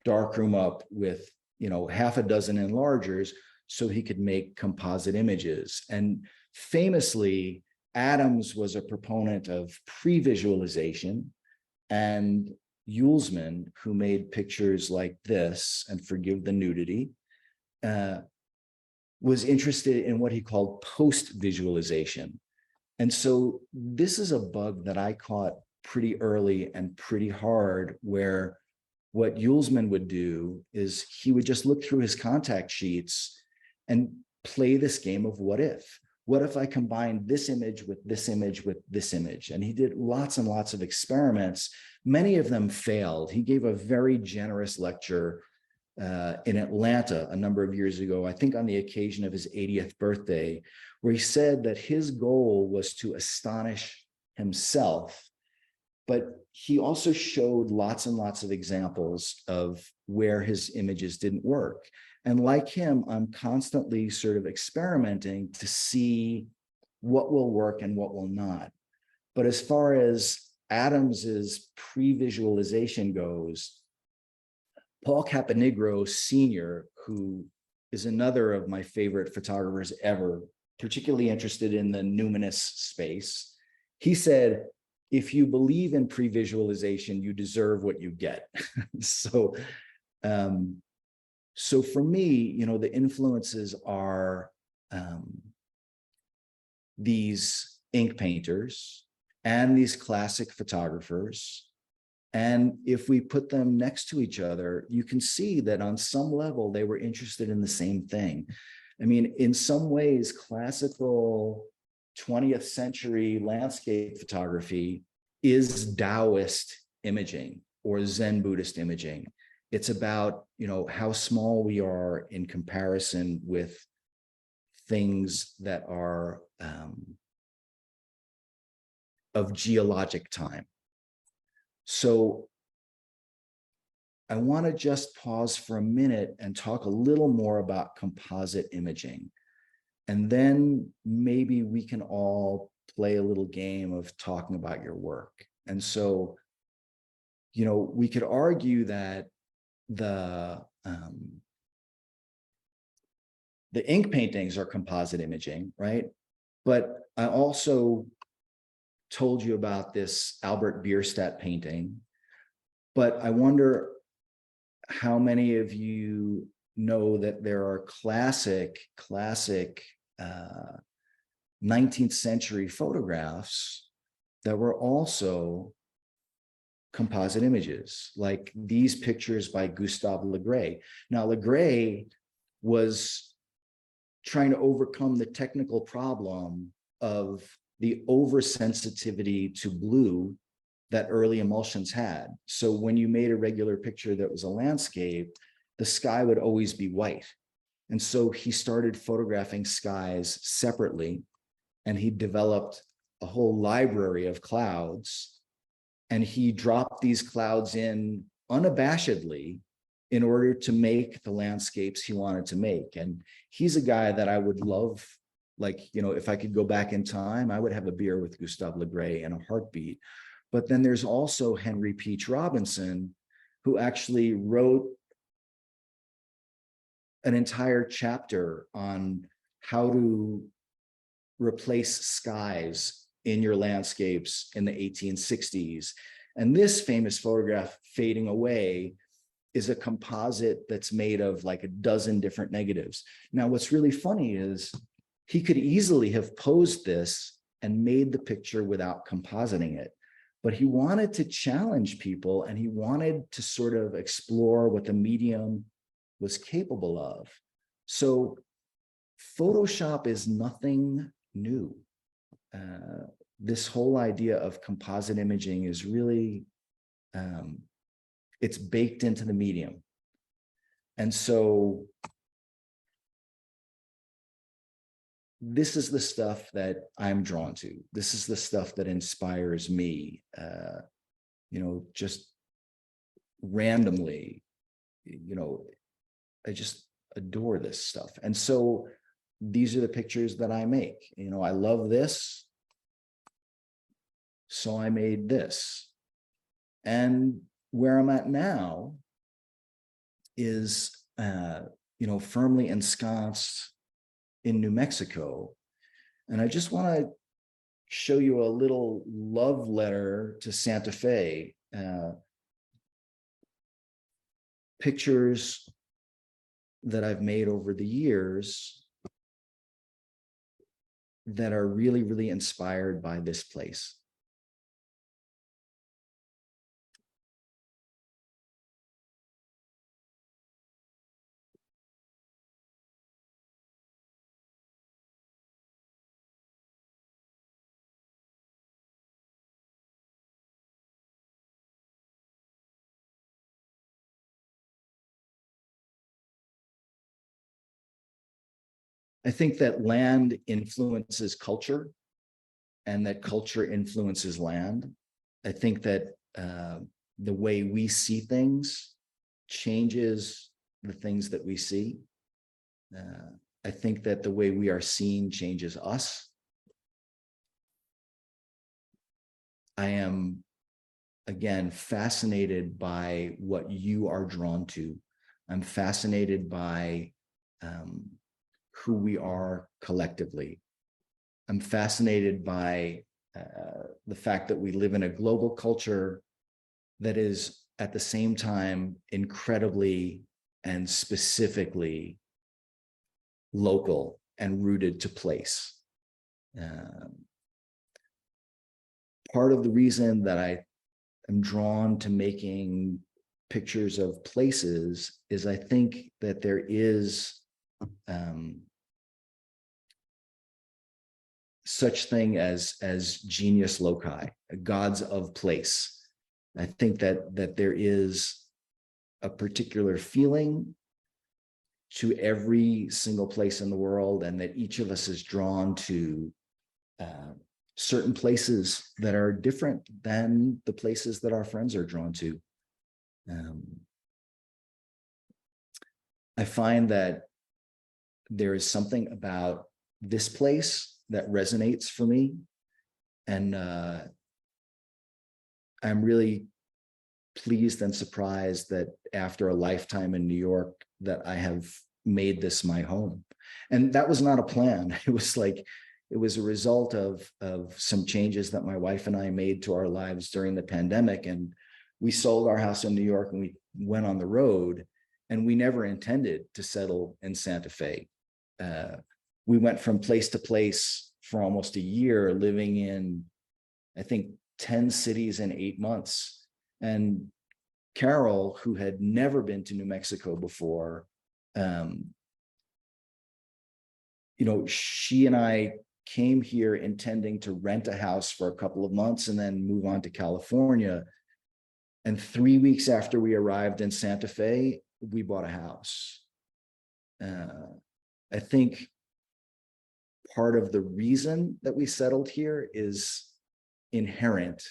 darkroom up with, you know, half a dozen enlargers so he could make composite images. And famously, Adams was a proponent of pre-visualization, and Uelsmann, who made pictures like this, and forgive the nudity, was interested in what he called post-visualization. And so this is a bug that I caught pretty early and pretty hard, where what Uelsmann would do is he would just look through his contact sheets and play this game of what if. What if I combine this image with this image with this image? And he did lots and lots of experiments. Many of them failed. He gave a very generous lecture in Atlanta a number of years ago, I think on the occasion of his 80th birthday, where he said that his goal was to astonish himself, but he also showed lots and lots of examples of where his images didn't work. And like him, I'm constantly sort of experimenting to see what will work and what will not. But as far as Adams's pre-visualization goes, Paul Caponigro Sr., who is another of my favorite photographers ever, particularly interested in the numinous space, he said, if you believe in pre-visualization, you deserve what you get. So for me, you know, the influences are these ink painters and these classic photographers. And if we put them next to each other, you can see that on some level, they were interested in the same thing. I mean, in some ways, classical 20th century landscape photography is Taoist imaging or Zen Buddhist imaging. It's about, you know, how small we are in comparison with things that are of geologic time. So I want to just pause for a minute and talk a little more about composite imaging. And then maybe we can all play a little game of talking about your work. And so, you know, we could argue that the ink paintings are composite imaging, right? But I also told you about this Albert Bierstadt painting, but I wonder how many of you know that there are classic 19th century photographs that were also composite images, like these pictures by Gustave Le Gray. Now, Le Gray was trying to overcome the technical problem of the oversensitivity to blue that early emulsions had. So when you made a regular picture that was a landscape, the sky would always be white. And so he started photographing skies separately, and he developed a whole library of clouds, and he dropped these clouds in unabashedly in order to make the landscapes he wanted to make. And he's a guy that I would love. Like, you know, if I could go back in time, I would have a beer with Gustave Le Gray in a heartbeat. But then there's also Henry Peach Robinson, who actually wrote an entire chapter on how to replace skies in your landscapes in the 1860s. And this famous photograph, Fading Away, is a composite that's made of like a dozen different negatives. Now, what's really funny is he could easily have posed this and made the picture without compositing it, but he wanted to challenge people and he wanted to sort of explore what the medium was capable of. So Photoshop is nothing new. This whole idea of composite imaging is really, it's baked into the medium. And so this is the stuff that I'm drawn to. This is the stuff that inspires me, you know, just randomly, you know, I just adore this stuff. And so these are the pictures that I make. You know, I love this, so I made this. And where I'm at now is, you know, firmly ensconced in New Mexico. And I just want to show you a little love letter to Santa Fe. Pictures that I've made over the years that are really, really inspired by this place. I think that land influences culture and that culture influences land. I think that the way we see things changes the things that we see. I think that the way we are seen changes us. I am, again, fascinated by what you are drawn to. I'm fascinated by who we are collectively. I'm fascinated by the fact that we live in a global culture that is at the same time incredibly and specifically local and rooted to place. Part of the reason that I am drawn to making pictures of places is I think that there is such thing as genius loci, gods of place. I think that there is a particular feeling to every single place in the world, and that each of us is drawn to certain places that are different than the places that our friends are drawn to. I find that there is something about this place that resonates for me. And I'm really pleased and surprised that after a lifetime in New York, that I have made this my home. And that was not a plan. It was like, it was a result of some changes that my wife and I made to our lives during the pandemic. And we sold our house in New York and we went on the road, and we never intended to settle in Santa Fe. We went from place to place for almost a year, living in, I think, 10 cities in 8 months. And Carol, who had never been to New Mexico before, you know, she and I came here intending to rent a house for a couple of months and then move on to California. And 3 weeks after we arrived in Santa Fe, we bought a house. I think part of the reason that we settled here is inherent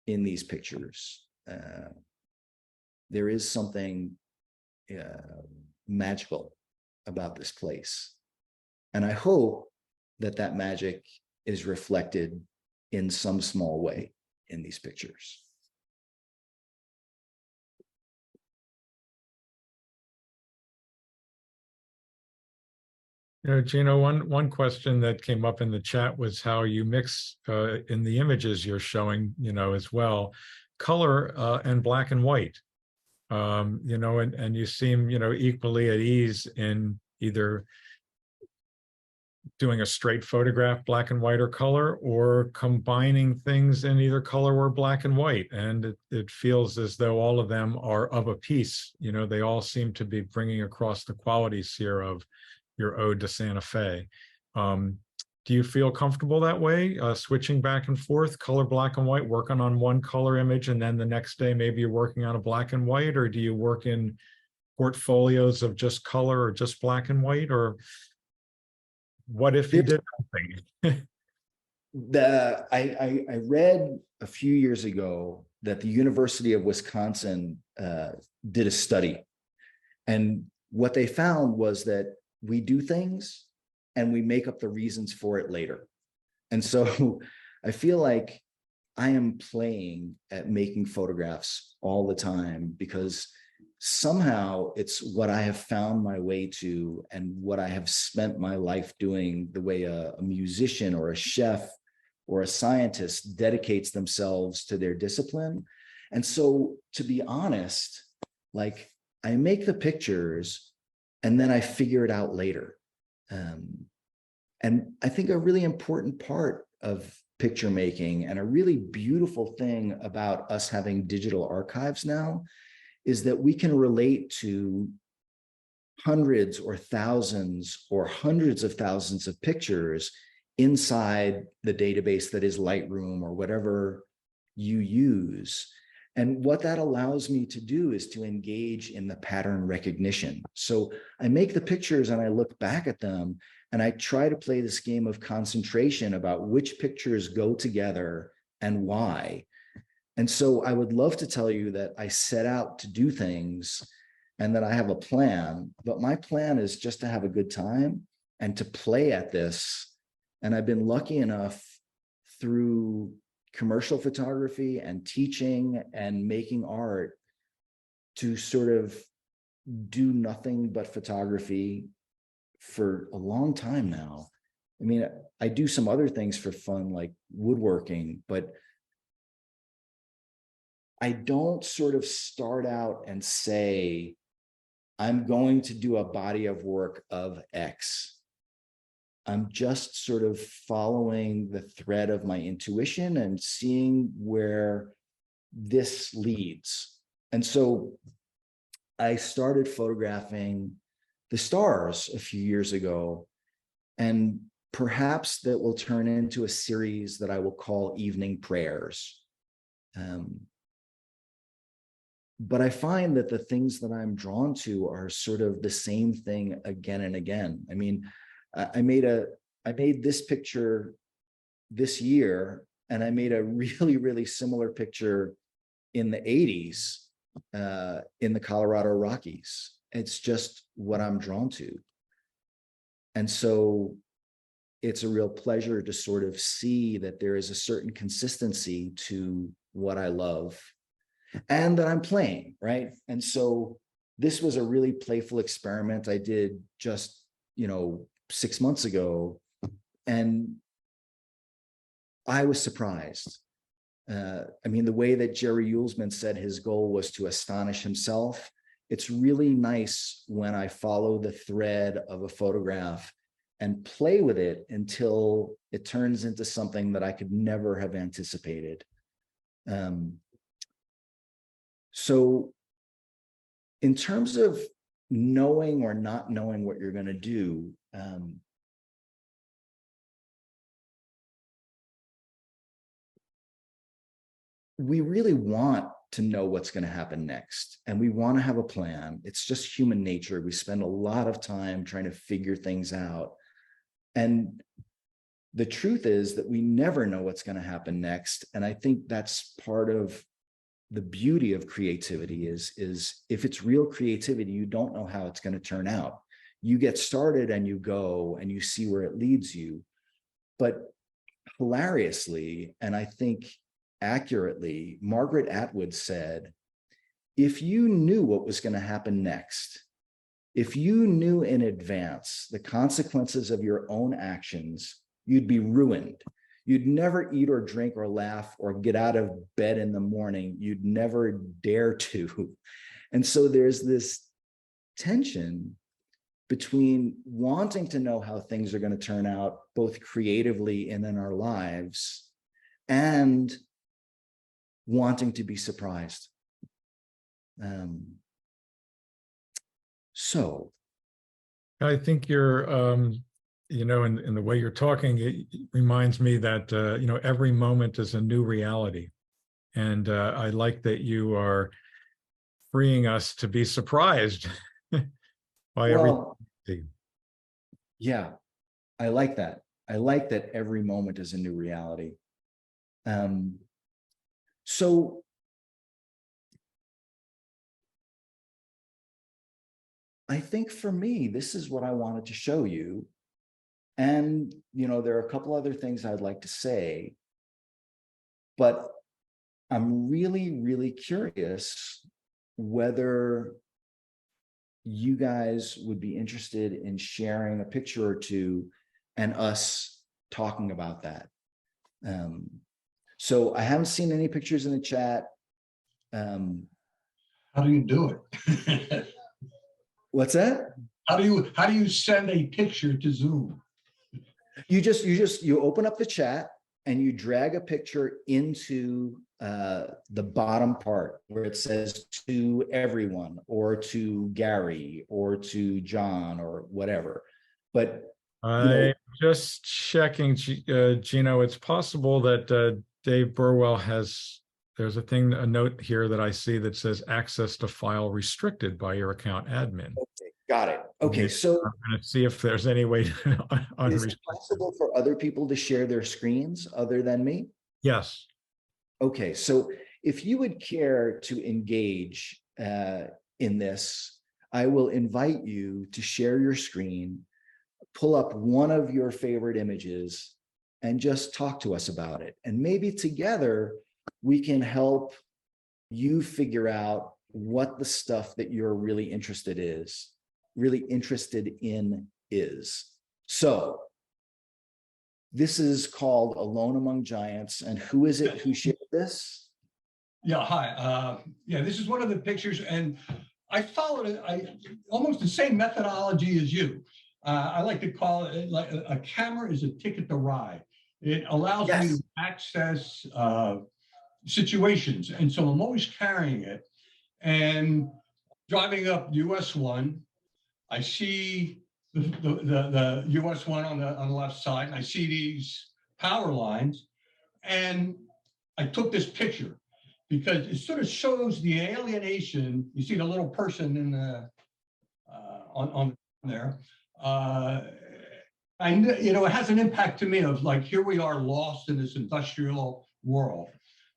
in these pictures. There is something magical about this place. And I hope that that magic is reflected in some small way in these pictures. You know, Gino, one question that came up in the chat was how you mix in the images you're showing, you know, as well. color and black and white. And you seem, equally at ease in either doing a straight photograph, black and white or color, or combining things in either color or black and white. And it feels as though all of them are of a piece. They all seem to be bringing across the qualities here of your Ode to Santa Fe. Do you feel comfortable that way, switching back and forth, color, black and white, working on one color image, and then the next day maybe you're working on a black and white, or do you work in portfolios of just color or just black and white, or what if you did nothing? I read a few years ago that the University of Wisconsin did a study, and what they found was that we do things and we make up the reasons for it later. And so I feel like I am playing at making photographs all the time, because somehow it's what I have found my way to and what I have spent my life doing, the way a musician or a chef or a scientist dedicates themselves to their discipline. And so, to be honest, like, I make the pictures and then I figure it out later. And I think a really important part of picture making, and a really beautiful thing about us having digital archives now, is that we can relate to hundreds or thousands or hundreds of thousands of pictures inside the database that is Lightroom or whatever you use. And what that allows me to do is to engage in the pattern recognition. So I make the pictures and I look back at them and I try to play this game of concentration about which pictures go together and why. And so I would love to tell you that I set out to do things and that I have a plan, but my plan is just to have a good time and to play at this. And I've been lucky enough through commercial photography and teaching and making art to sort of do nothing but photography for a long time now. I mean, I do some other things for fun, like woodworking, but I don't sort of start out and say, I'm going to do a body of work of X. I'm just sort of following the thread of my intuition and seeing where this leads. And so I started photographing the stars a few years ago, and perhaps that will turn into a series that I will call Evening Prayers. But I find that the things that I'm drawn to are sort of the same thing again and again. I mean, I made this picture this year, and I made a really, really similar picture in the 80s in the Colorado Rockies. It's just what I'm drawn to. And so it's a real pleasure to sort of see that there is a certain consistency to what I love and that I'm playing, right? And so this was a really playful experiment I did just, 6 months ago, and I was surprised. I mean, the way that Jerry Uelsman said his goal was to astonish himself, it's really nice when I follow the thread of a photograph and play with it until it turns into something that I could never have anticipated. So in terms of knowing or not knowing what you're going to do, we really want to know what's going to happen next, and we want to have a plan. It's just human nature. We spend a lot of time trying to figure things out. And the truth is that we never know what's going to happen next. And I think that's part of the beauty of creativity is if it's real creativity, you don't know how it's going to turn out. You get started and you go and you see where it leads you. But hilariously, and I think accurately, Margaret Atwood said, if you knew what was going to happen next, if you knew in advance the consequences of your own actions, you'd be ruined. You'd never eat or drink or laugh or get out of bed in the morning. You'd never dare to. And so there's this tension between wanting to know how things are going to turn out, both creatively and in our lives, and wanting to be surprised. So I think you're, you know, in the way you're talking, it reminds me that, you know, every moment is a new reality. And I like that you are freeing us to be surprised by everything. Yeah, I like that. I like that every moment is a new reality. So I think for me, this is what I wanted to show you. And, you know, there are a couple other things I'd like to say, but I'm really, really curious whether you guys would be interested in sharing a picture or two and us talking about that. So I haven't seen any pictures in the chat. How do you do it? What's that? How do you send a picture to Zoom? You open up the chat and you drag a picture into the bottom part where it says to everyone or to Gary or to John or whatever. But I'm just checking, Gino. It's possible that Dave Burwell has, there's a note here that I see that says access to file restricted by your account admin. Okay, got it. Okay, so I'm going to see if there's any way to is it possible for other people to share their screens other than me? Yes. Okay, so if you would care to engage in this, I will invite you to share your screen, pull up one of your favorite images, and just talk to us about it. And maybe together we can help you figure out what the stuff that you're really interested in is. So this is called Alone Among Giants. And who is it who shared this? Yeah, hi. Yeah, this is one of the pictures, and I followed it. Almost the same methodology as you. I like to call it like a camera is a ticket to ride. It allows me to access situations, and so I'm always carrying it. And driving up US 1, I see the US 1 on the left side, and I see these power lines, and I took this picture because it sort of shows the alienation. You see the little person in the on there. You know, it has an impact to me of like, here we are lost in this industrial world.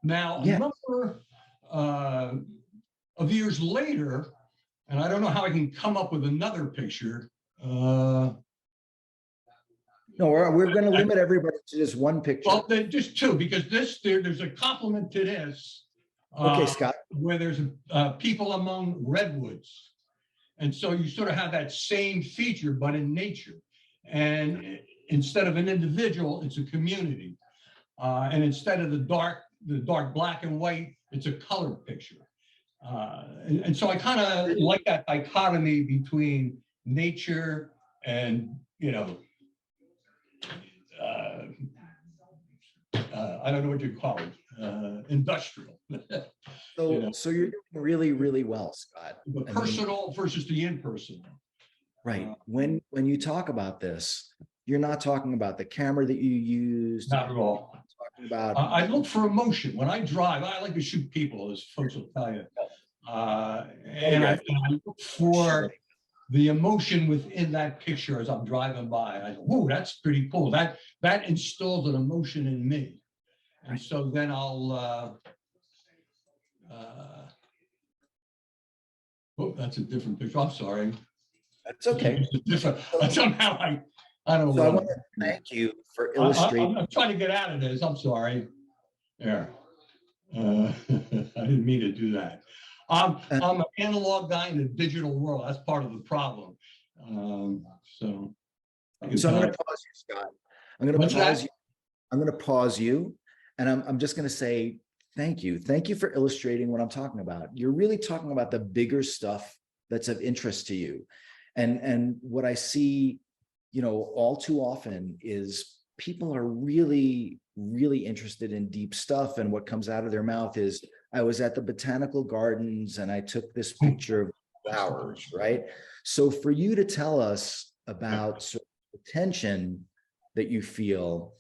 Now, a number of years later, and I don't know how I can come up with another picture. No, we're going to limit everybody to just one picture. Well, just two, because there's a complement to this. Okay, Scott. Where there's people among redwoods. And so you sort of have that same feature, but in nature. And instead of an individual, it's a community. And instead of the dark black and white, it's a colored picture. And so I kind of like that dichotomy between nature and, you know, I don't know what you call it, industrial. So, you know? So you're doing really, really well, Scott. The personal versus the impersonal. Right. When you talk about this, you're not talking about the camera that you used. Not at all. Talking about. I look for emotion when I drive. I like to shoot people, as folks will tell you. And I look for the emotion within that picture as I'm driving by. I go, "Whoa, that's pretty cool." That instills an emotion in me, and so then I'll. Oh, that's a different picture. I'm sorry. That's okay. Somehow I don't know. So I want to thank you for illustrating. I'm trying to get out of this. I'm sorry. There. I didn't mean to do that. I'm an analog guy in the digital world. That's part of the problem. So I'm going to pause you, Scott. I'm going to pause you. I'm going to pause you, and I'm just going to say thank you. Thank you for illustrating what I'm talking about. You're really talking about the bigger stuff that's of interest to you. And what I see, all too often is people are really, really interested in deep stuff. And what comes out of their mouth is, I was at the botanical gardens and I took this picture of flowers, right? So for you to tell us about sort of the tension that you feel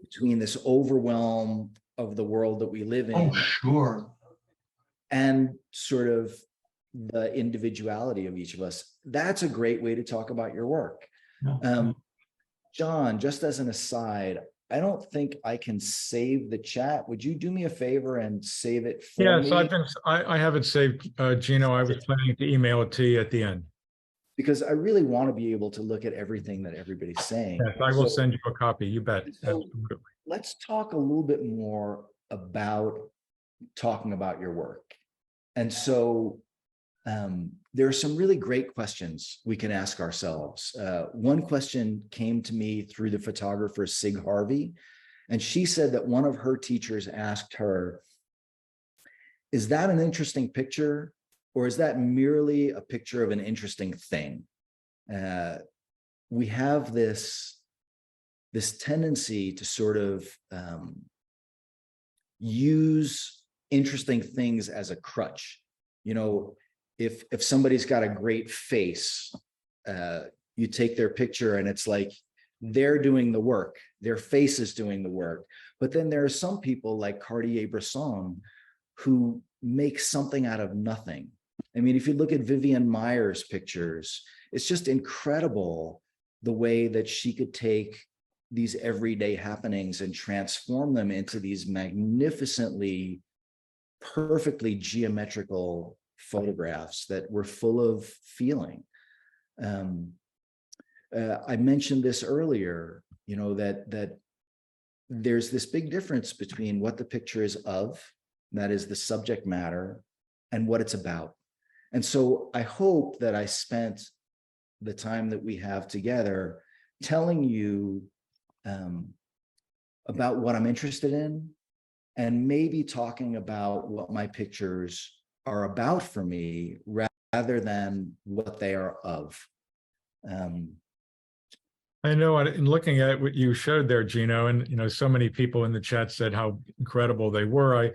between this overwhelm of the world that we live in, Oh, sure. and sort of the individuality of each of us, that's a great way to talk about your work. John, just as an aside, I don't think I can save the chat. Would you do me a favor and save it for Yeah, me? so I have it saved, Gino. I was planning to email it to you at the end. Because I really want to be able to look at everything that everybody's saying. Yes, I will send you a copy. You bet. So Absolutely. let's talk a little bit more about talking about your work. And so there are some really great questions we can ask ourselves. One question came to me through the photographer Sig Harvey, and she said that one of her teachers asked her, "Is that an interesting picture, or is that merely a picture of an interesting thing?" We have this tendency to sort of use interesting things as a crutch. If somebody's got a great face, you take their picture and it's like they're doing the work, their face is doing the work. But then there are some people like Cartier-Bresson who make something out of nothing. I mean, if you look at Vivian Meyer's pictures, it's just incredible the way that she could take these everyday happenings and transform them into these magnificently, perfectly geometrical photographs that were full of feeling. I mentioned this earlier, that there's this big difference between what the picture is of, that is the subject matter, and what it's about. And so I hope that I spent the time that we have together telling you about what I'm interested in, and maybe talking about what my pictures are about for me rather than what they are of. I know in looking at what you showed there, Gino, and so many people in the chat said how incredible they were.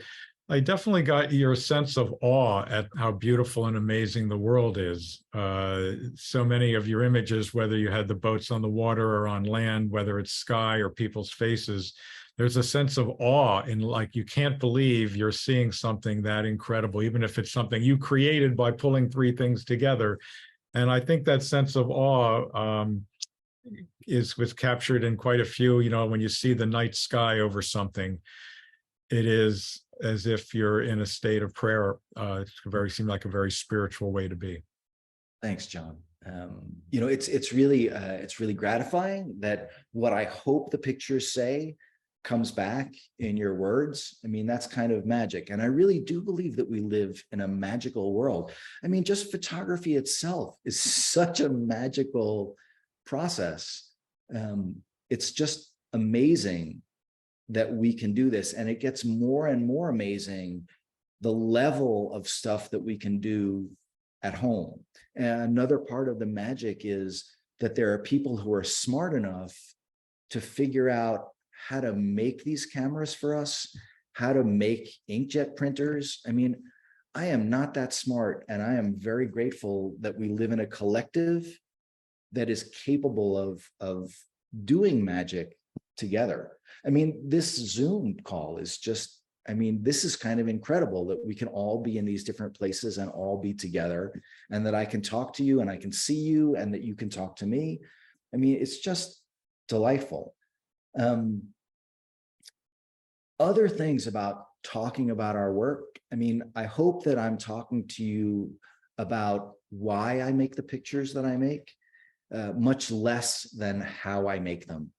I definitely got your sense of awe at how beautiful and amazing the world is. So many of your images, whether you had the boats on the water or on land, whether it's sky or people's faces, there's a sense of awe in, like, you can't believe you're seeing something that incredible, even if it's something you created by pulling three things together. And I think that sense of awe was captured in quite a few. When you see the night sky over something, it is as if you're in a state of prayer. It seemed like a very spiritual way to be. Thanks, John. It's really gratifying that what I hope the pictures say comes back in your words. I mean, that's kind of magic. And I really do believe that we live in a magical world. I mean, just photography itself is such a magical process. It's just amazing that we can do this. And it gets more and more amazing, the level of stuff that we can do at home. And another part of the magic is that there are people who are smart enough to figure out how to make these cameras for us, how to make inkjet printers. I mean, I am not that smart, and I am very grateful that we live in a collective that is capable of doing magic together. I mean, this Zoom call is just, this is kind of incredible that we can all be in these different places and all be together, and that I can talk to you and I can see you and that you can talk to me. I mean, it's just delightful. Other things about talking about our work. I mean, I hope that I'm talking to you about why I make the pictures that I make, much less than how I make them.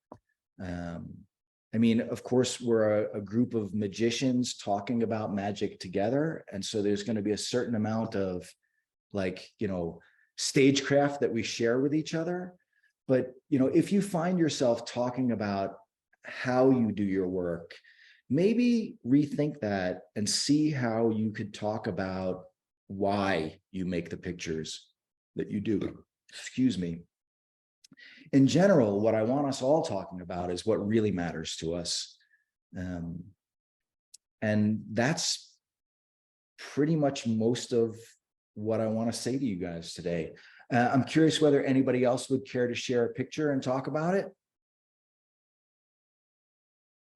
I mean, of course, we're a group of magicians talking about magic together. And so there's going to be a certain amount of stagecraft that we share with each other. But, if you find yourself talking about how you do your work, maybe rethink that and see how you could talk about why you make the pictures that you do. Excuse me. In general, what I want us all talking about is what really matters to us. And that's pretty much most of what I want to say to you guys today. I'm curious whether anybody else would care to share a picture and talk about it.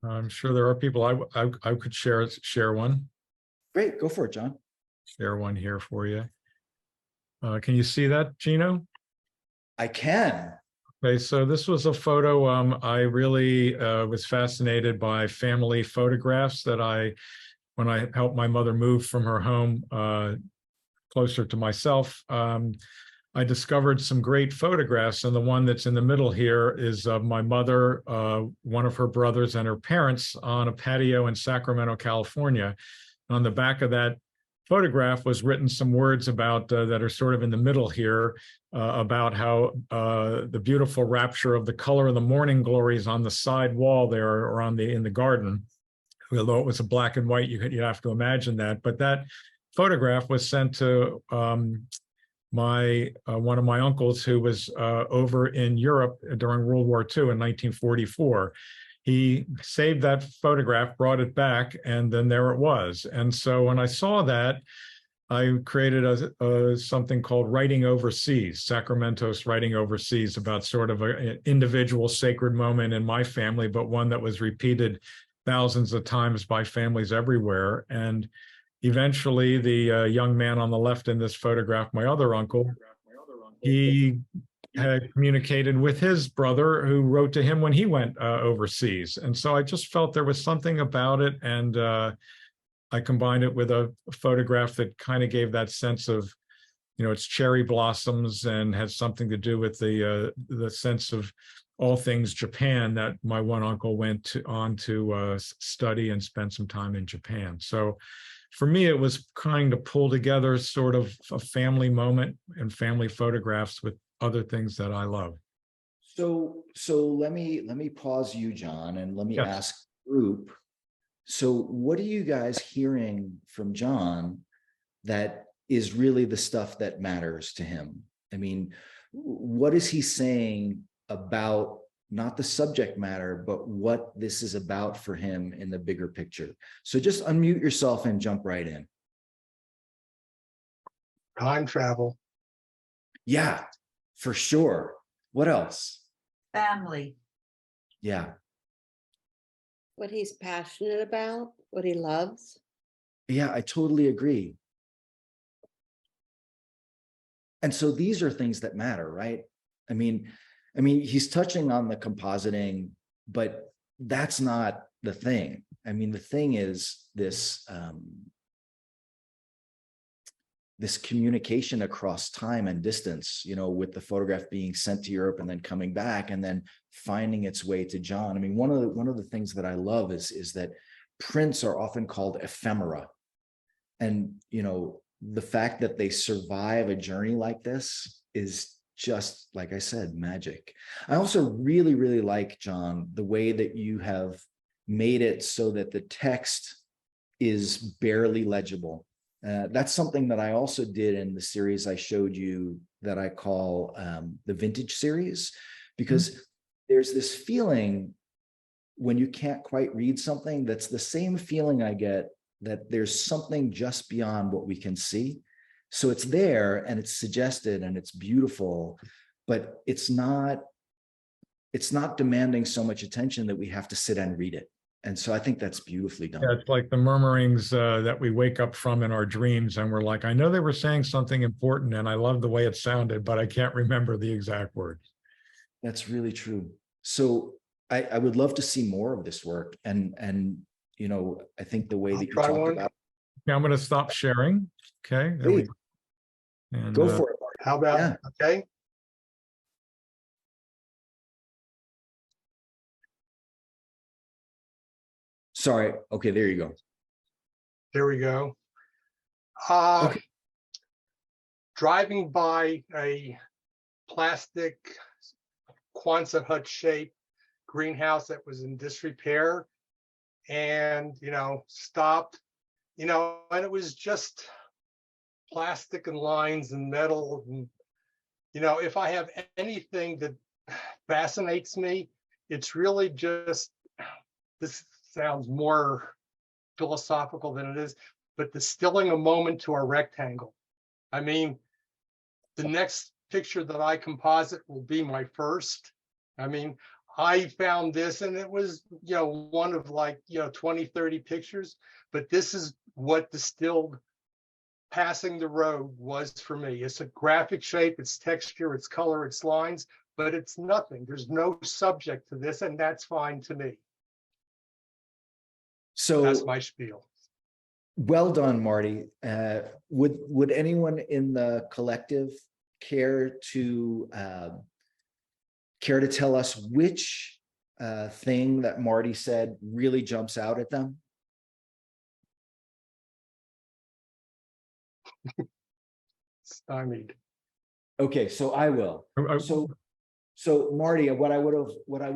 I'm sure there are people I could share one. Great, go for it, John. Share one here for you. Can you see that, Gino? I can. Okay, so this was a photo. I really was fascinated by family photographs that when I helped my mother move from her home closer to myself, I discovered some great photographs. And the one that's in the middle here is of my mother, one of her brothers, and her parents on a patio in Sacramento, California. On the back of that photograph was written some words about that are sort of in the middle here about how the beautiful rapture of the color of the morning glories on the side wall there or in the garden. Although it was a black and white, you'd have to imagine that. But that photograph was sent to one of my uncles who was over in Europe during World War II in 1944. He saved that photograph, brought it back, and then there it was. And so when I saw that, I created something called Writing Overseas, Sacramento's Writing Overseas, about sort of an individual sacred moment in my family, but one that was repeated thousands of times by families everywhere. And eventually, the young man on the left in this photograph, my other uncle, he had communicated with his brother who wrote to him when he went overseas. And so I just felt there was something about it. And I combined it with a photograph that kind of gave that sense of, it's cherry blossoms and has something to do with the sense of all things Japan that my one uncle went on to study and spend some time in Japan. So for me, it was trying to pull together sort of a family moment and family photographs with other things that I love. So let me pause you, John, and let me Yes. ask the group. So what are you guys hearing from John that is really the stuff that matters to him? I mean, what is he saying about not the subject matter, but what this is about for him in the bigger picture? So just unmute yourself and jump right in. Time travel. Yeah, for sure. What else? Family. Yeah. What he's passionate about, what he loves. Yeah, I totally agree. And so these are things that matter, right? I mean, he's touching on the compositing, but that's not the thing. I mean, the thing is this, this communication across time and distance, with the photograph being sent to Europe and then coming back and then finding its way to John. I mean, one of the things that I love is that prints are often called ephemera. And, the fact that they survive a journey like this is just, like I said, magic. I also really, really like, John, the way that you have made it so that the text is barely legible. That's something that I also did in the series I showed you that I call the Vintage series, because there's this feeling when you can't quite read something, that's the same feeling I get that there's something just beyond what we can see. So it's there and it's suggested and it's beautiful, but it's not demanding so much attention that we have to sit and read it. And so I think that's beautifully done. Yeah, it's like the murmurings that we wake up from in our dreams, and we're like, I know they were saying something important and I love the way it sounded, but I can't remember the exact words. That's really true. So I would love to see more of this work. And I think the way that you talked about. Okay, I'm going to stop sharing. Okay. There we go. And, go for it, Mark. How about, Yeah. Okay. Sorry. Okay, there you go. There we go. Okay. Driving by a plastic Quonset hut shape greenhouse that was in disrepair and, stopped, and it was just plastic and lines and metal. And, if I have anything that fascinates me, it's really just, this sounds more philosophical than it is, but distilling a moment to a rectangle. I mean, the next picture that I composite will be my first. I mean, I found this and it was, one of 20, 30 pictures, but this is what distilled passing the road was for me. It's a graphic shape, it's texture, it's color, it's lines, but it's nothing. There's no subject to this, and that's fine to me. So that's my spiel. Well done, Marty. Would anyone in the collective care to tell us which thing that Marty said really jumps out at them? Stymied. Okay, so I will. So Marty, what I would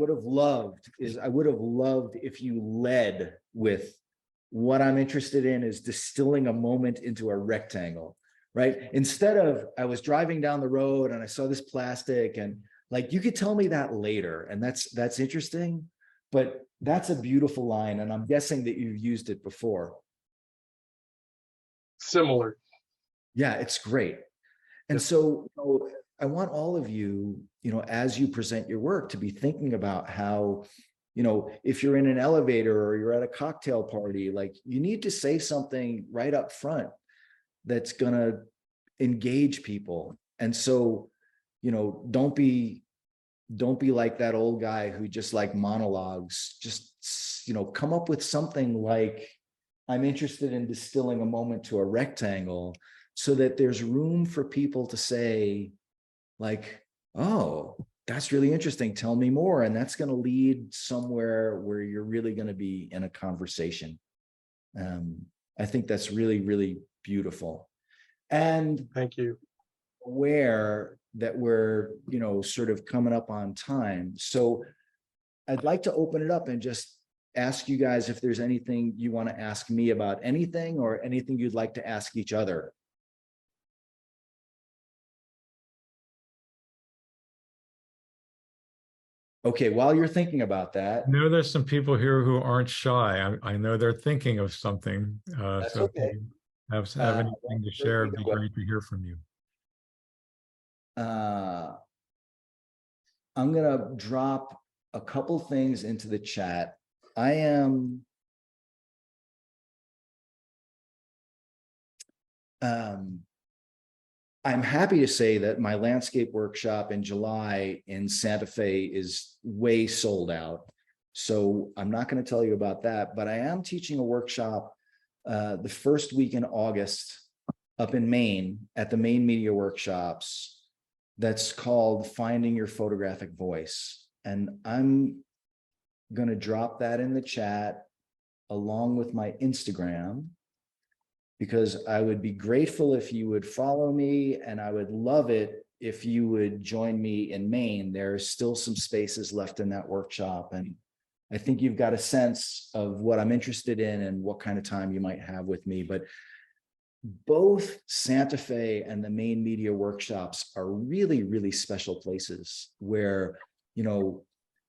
have loved is I would have loved if you led with what I'm interested in is distilling a moment into a rectangle, right? Instead of I was driving down the road and I saw this plastic and you could tell me that later, and that's interesting, but that's a beautiful line, and I'm guessing that you've used it before. Similar. Yeah, it's great. And so I want all of you, as you present your work, to be thinking about how, if you're in an elevator or you're at a cocktail party, you need to say something right up front that's going to engage people. And so, don't be like that old guy who just monologues. Just, come up with something like, I'm interested in distilling a moment to a rectangle, so that there's room for people to say, oh, that's really interesting, tell me more. And that's going to lead somewhere where you're really going to be in a conversation. I think that's really, really beautiful. And thank you. Aware that we're, sort of coming up on time. So I'd like to open it up and just ask you guys if there's anything you want to ask me about anything, or anything you'd like to ask each other. Okay, while you're thinking about that. I know there's some people here who aren't shy. I know they're thinking of something. That's so okay. if you have anything to share, it'd be great to hear from you. I'm going to drop a couple things into the chat. I'm happy to say that my landscape workshop in July in Santa Fe is way sold out. So I'm not going to tell you about that, but I am teaching a workshop the first week in August up in Maine at the Maine Media Workshops. That's called Finding Your Photographic Voice. And I'm going to drop that in the chat along with my Instagram, because I would be grateful if you would follow me, and I would love it if you would join me in Maine. There's still some spaces left in that workshop, and I think you've got a sense of what I'm interested in and what kind of time you might have with me. But both Santa Fe and the Maine Media Workshops are really, really special places where,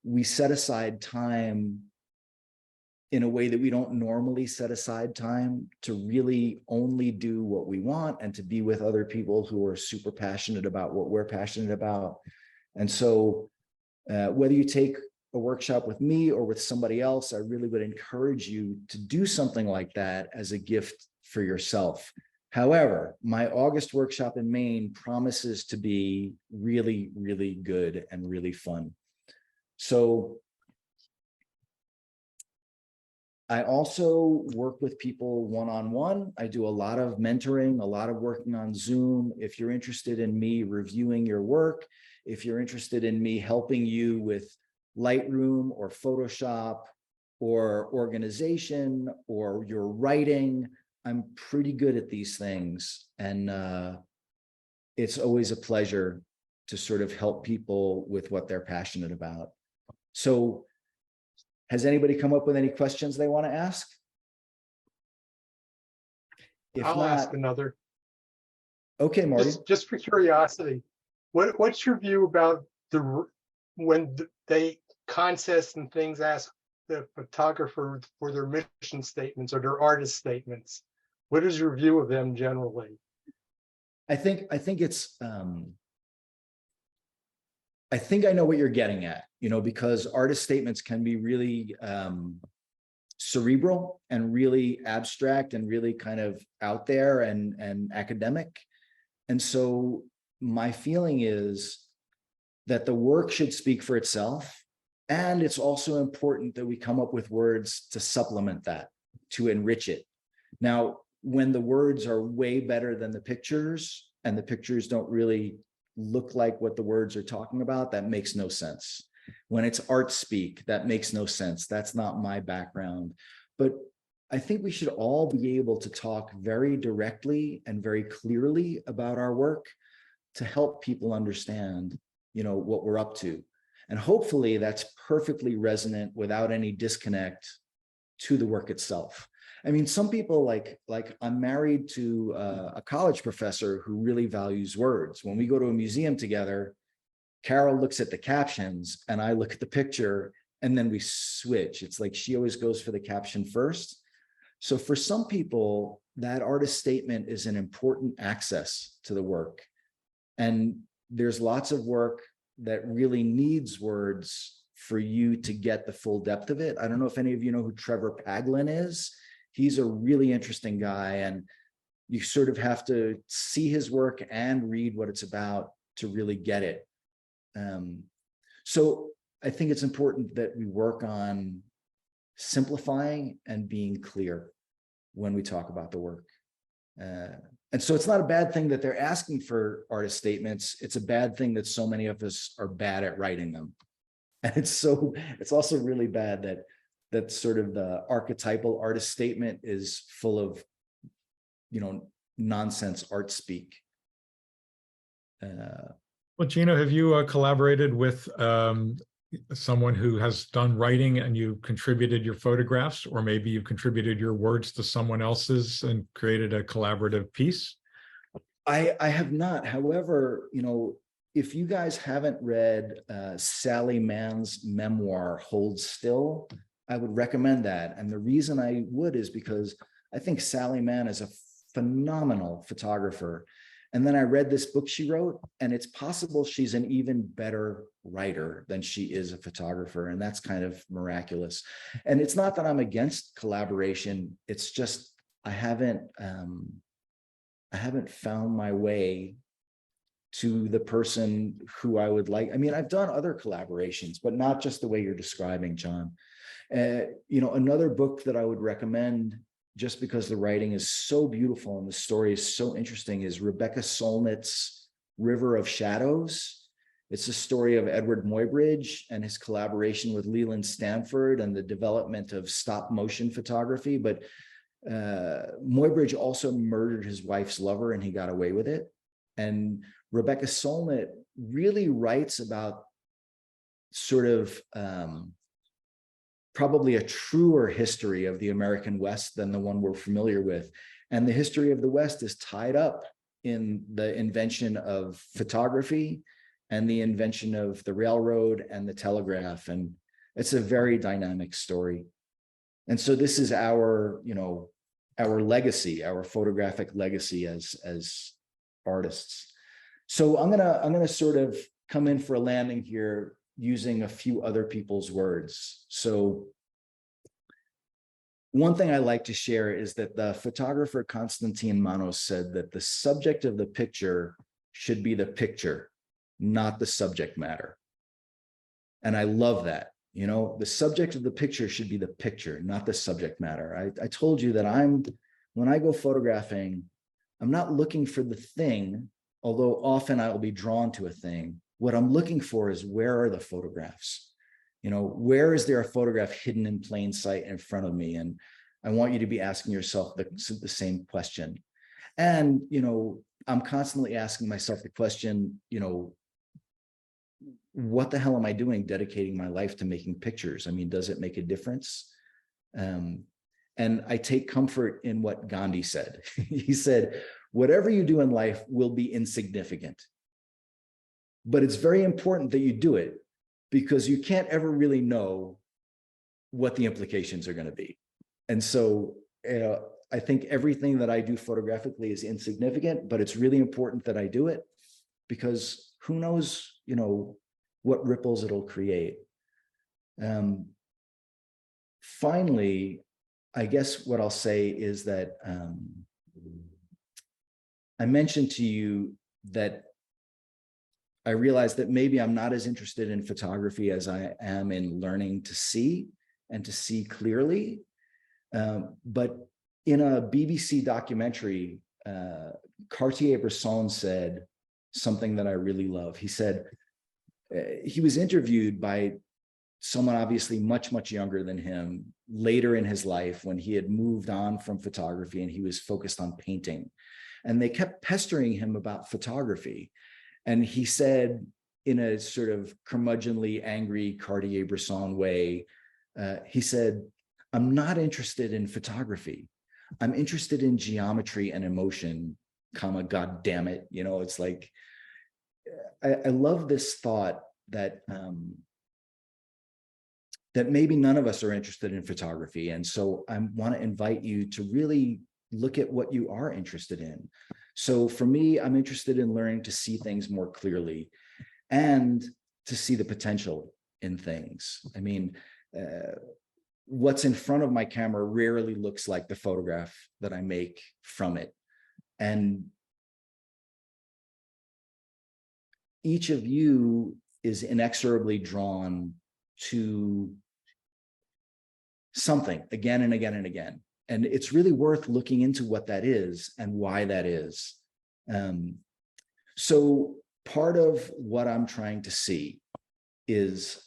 we set aside time in a way that we don't normally set aside time to really only do what we want and to be with other people who are super passionate about what we're passionate about. And so whether you take a workshop with me or with somebody else, I really would encourage you to do something like that as a gift for yourself. However, my August workshop in Maine promises to be really, really good and really fun. So I also work with people one-on-one. I do a lot of mentoring, a lot of working on Zoom. If you're interested in me reviewing your work, if you're interested in me helping you with Lightroom or Photoshop or organization or your writing, I'm pretty good at these things. And it's always a pleasure to sort of help people with what they're passionate about. So Has anybody come up with any questions they want to ask? If I'll not, ask another. okay, Marty. Just for curiosity, what's your view about when they contests and things ask the photographer for their mission statements or their artist statements? What is your view of them generally? I think it's I think I know what you're getting at, because artist statements can be really cerebral and really abstract and really kind of out there and academic. And so my feeling is that the work should speak for itself. And it's also important that we come up with words to supplement that, to enrich it. Now, when the words are way better than the pictures and the pictures don't really look like what the words are talking about, that makes no sense. When it's art speak, that makes no sense. That's not my background. But I think we should all be able to talk very directly and very clearly about our work to help people understand, what we're up to. And hopefully that's perfectly resonant without any disconnect to the work itself. I mean, some people like I'm married to a college professor who really values words. When we go to a museum together, Carol looks at the captions and I look at the picture and then we switch. It's like she always goes for the caption first. So for some people, that artist statement is an important access to the work. And there's lots of work that really needs words for you to get the full depth of it. I don't know if any of you know who Trevor Paglin is. He's a really interesting guy, and you sort of have to see his work and read what it's about to really get it. So I think it's important that we work on simplifying and being clear when we talk about the work. And so it's not a bad thing that they're asking for artist statements. It's a bad thing that so many of us are bad at writing them. And it's also really bad that sort of the archetypal artist statement is full of, nonsense art speak. Well, Gino, have you collaborated with someone who has done writing and you contributed your photographs, or maybe you contributed your words to someone else's and created a collaborative piece? I have not. However, if you guys haven't read Sally Mann's memoir, Hold Still, I would recommend that. And the reason I would is because I think Sally Mann is a phenomenal photographer. And then I read this book she wrote, and it's possible she's an even better writer than she is a photographer. And that's kind of miraculous. And it's not that I'm against collaboration. It's just, I haven't found my way to the person who I would like. I mean, I've done other collaborations, but not just the way you're describing, John. Another book that I would recommend, just because the writing is so beautiful and the story is so interesting, is Rebecca Solnit's River of Shadows. It's a story of Edward Muybridge and his collaboration with Leland Stanford and the development of stop motion photography. But Muybridge also murdered his wife's lover and he got away with it. And Rebecca Solnit really writes about sort of probably a truer history of the American West than the one we're familiar with. And the history of the West is tied up in the invention of photography and the invention of the railroad and the telegraph. And it's a very dynamic story. And so this is our legacy, our photographic legacy as artists. So I'm gonna sort of come in for a landing here using a few other people's words. So one thing I like to share is that the photographer Konstantin Manos said that the subject of the picture should be the picture, not the subject matter. And I love that. The subject of the picture should be the picture, not the subject matter. I told you that when I go photographing, I'm not looking for the thing, although often I will be drawn to a thing. What I'm looking for is, where are the photographs? Where is there a photograph hidden in plain sight in front of me? And I want you to be asking yourself the same question. And, I'm constantly asking myself the question, what the hell am I doing dedicating my life to making pictures? I mean, does it make a difference? And I take comfort in what Gandhi said. He said, whatever you do in life will be insignificant, but it's very important that you do it because you can't ever really know what the implications are going to be. And so I think everything that I do photographically is insignificant, but it's really important that I do it because who knows, what ripples it'll create. Finally, I guess what I'll say is that I mentioned to you that I realized that maybe I'm not as interested in photography as I am in learning to see and to see clearly. But in a BBC documentary, Cartier-Bresson said something that I really love. He said, he was interviewed by someone obviously much, much younger than him later in his life when he had moved on from photography and he was focused on painting. And they kept pestering him about photography. And he said, in a sort of curmudgeonly, angry Cartier-Bresson way, he said, I'm not interested in photography. I'm interested in geometry and emotion, comma, God damn it. It's like, I love this thought that that maybe none of us are interested in photography. And so I want to invite you to really look at what you are interested in. So for me, I'm interested in learning to see things more clearly and to see the potential in things. I mean, what's in front of my camera rarely looks like the photograph that I make from it. And each of you is inexorably drawn to something again and again and again. And it's really worth looking into what that is and why that is. So part of what I'm trying to see is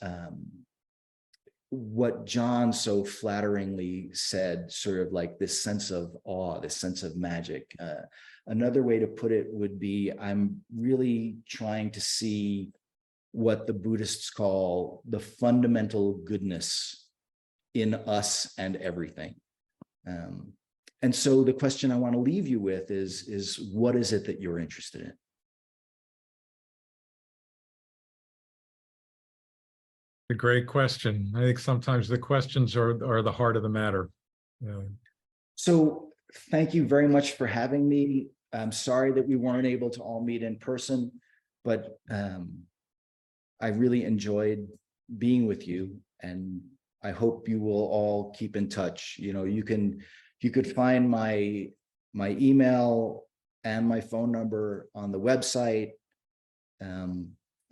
what John so flatteringly said, sort of like this sense of awe, this sense of magic. Another way to put it would be, I'm really trying to see what the Buddhists call the fundamental goodness in us and everything. And so the question I want to leave you with is what is it that you're interested in? A great question. I think sometimes the questions are the heart of the matter. So thank you very much for having me. I'm sorry that we weren't able to all meet in person, but I really enjoyed being with you, and I hope you will all keep in touch. You could find my email and my phone number on the website.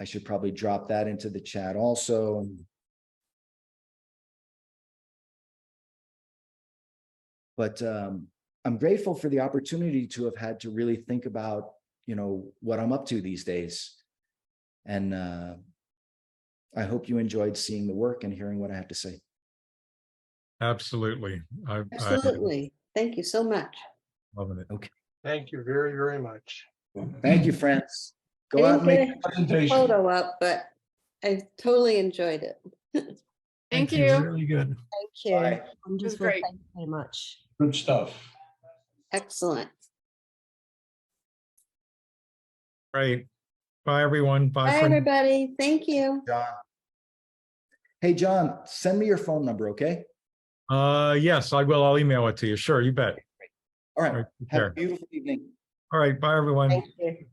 I should probably drop that into the chat also. But I'm grateful for the opportunity to have had to really think about, what I'm up to these days. And I hope you enjoyed seeing the work and hearing what I have to say. Absolutely. Absolutely. Thank you so much. Loving it. Okay. Thank you very, very much. Thank you, friends. Go I out and didn't make get a Presentation. photo up, but I totally enjoyed it. Thank you. Really good. Thank you. Bye. Wonderful. great. Thank you very much. Good stuff. Excellent. Great. Bye, everyone. Bye. Bye, everybody. Thank you. John. Hey, John, send me your phone number, okay? Yes, I will. I'll email it to you. Sure, you bet. All right. All right, take Have care. a beautiful evening. All right. Bye, everyone. Thank you.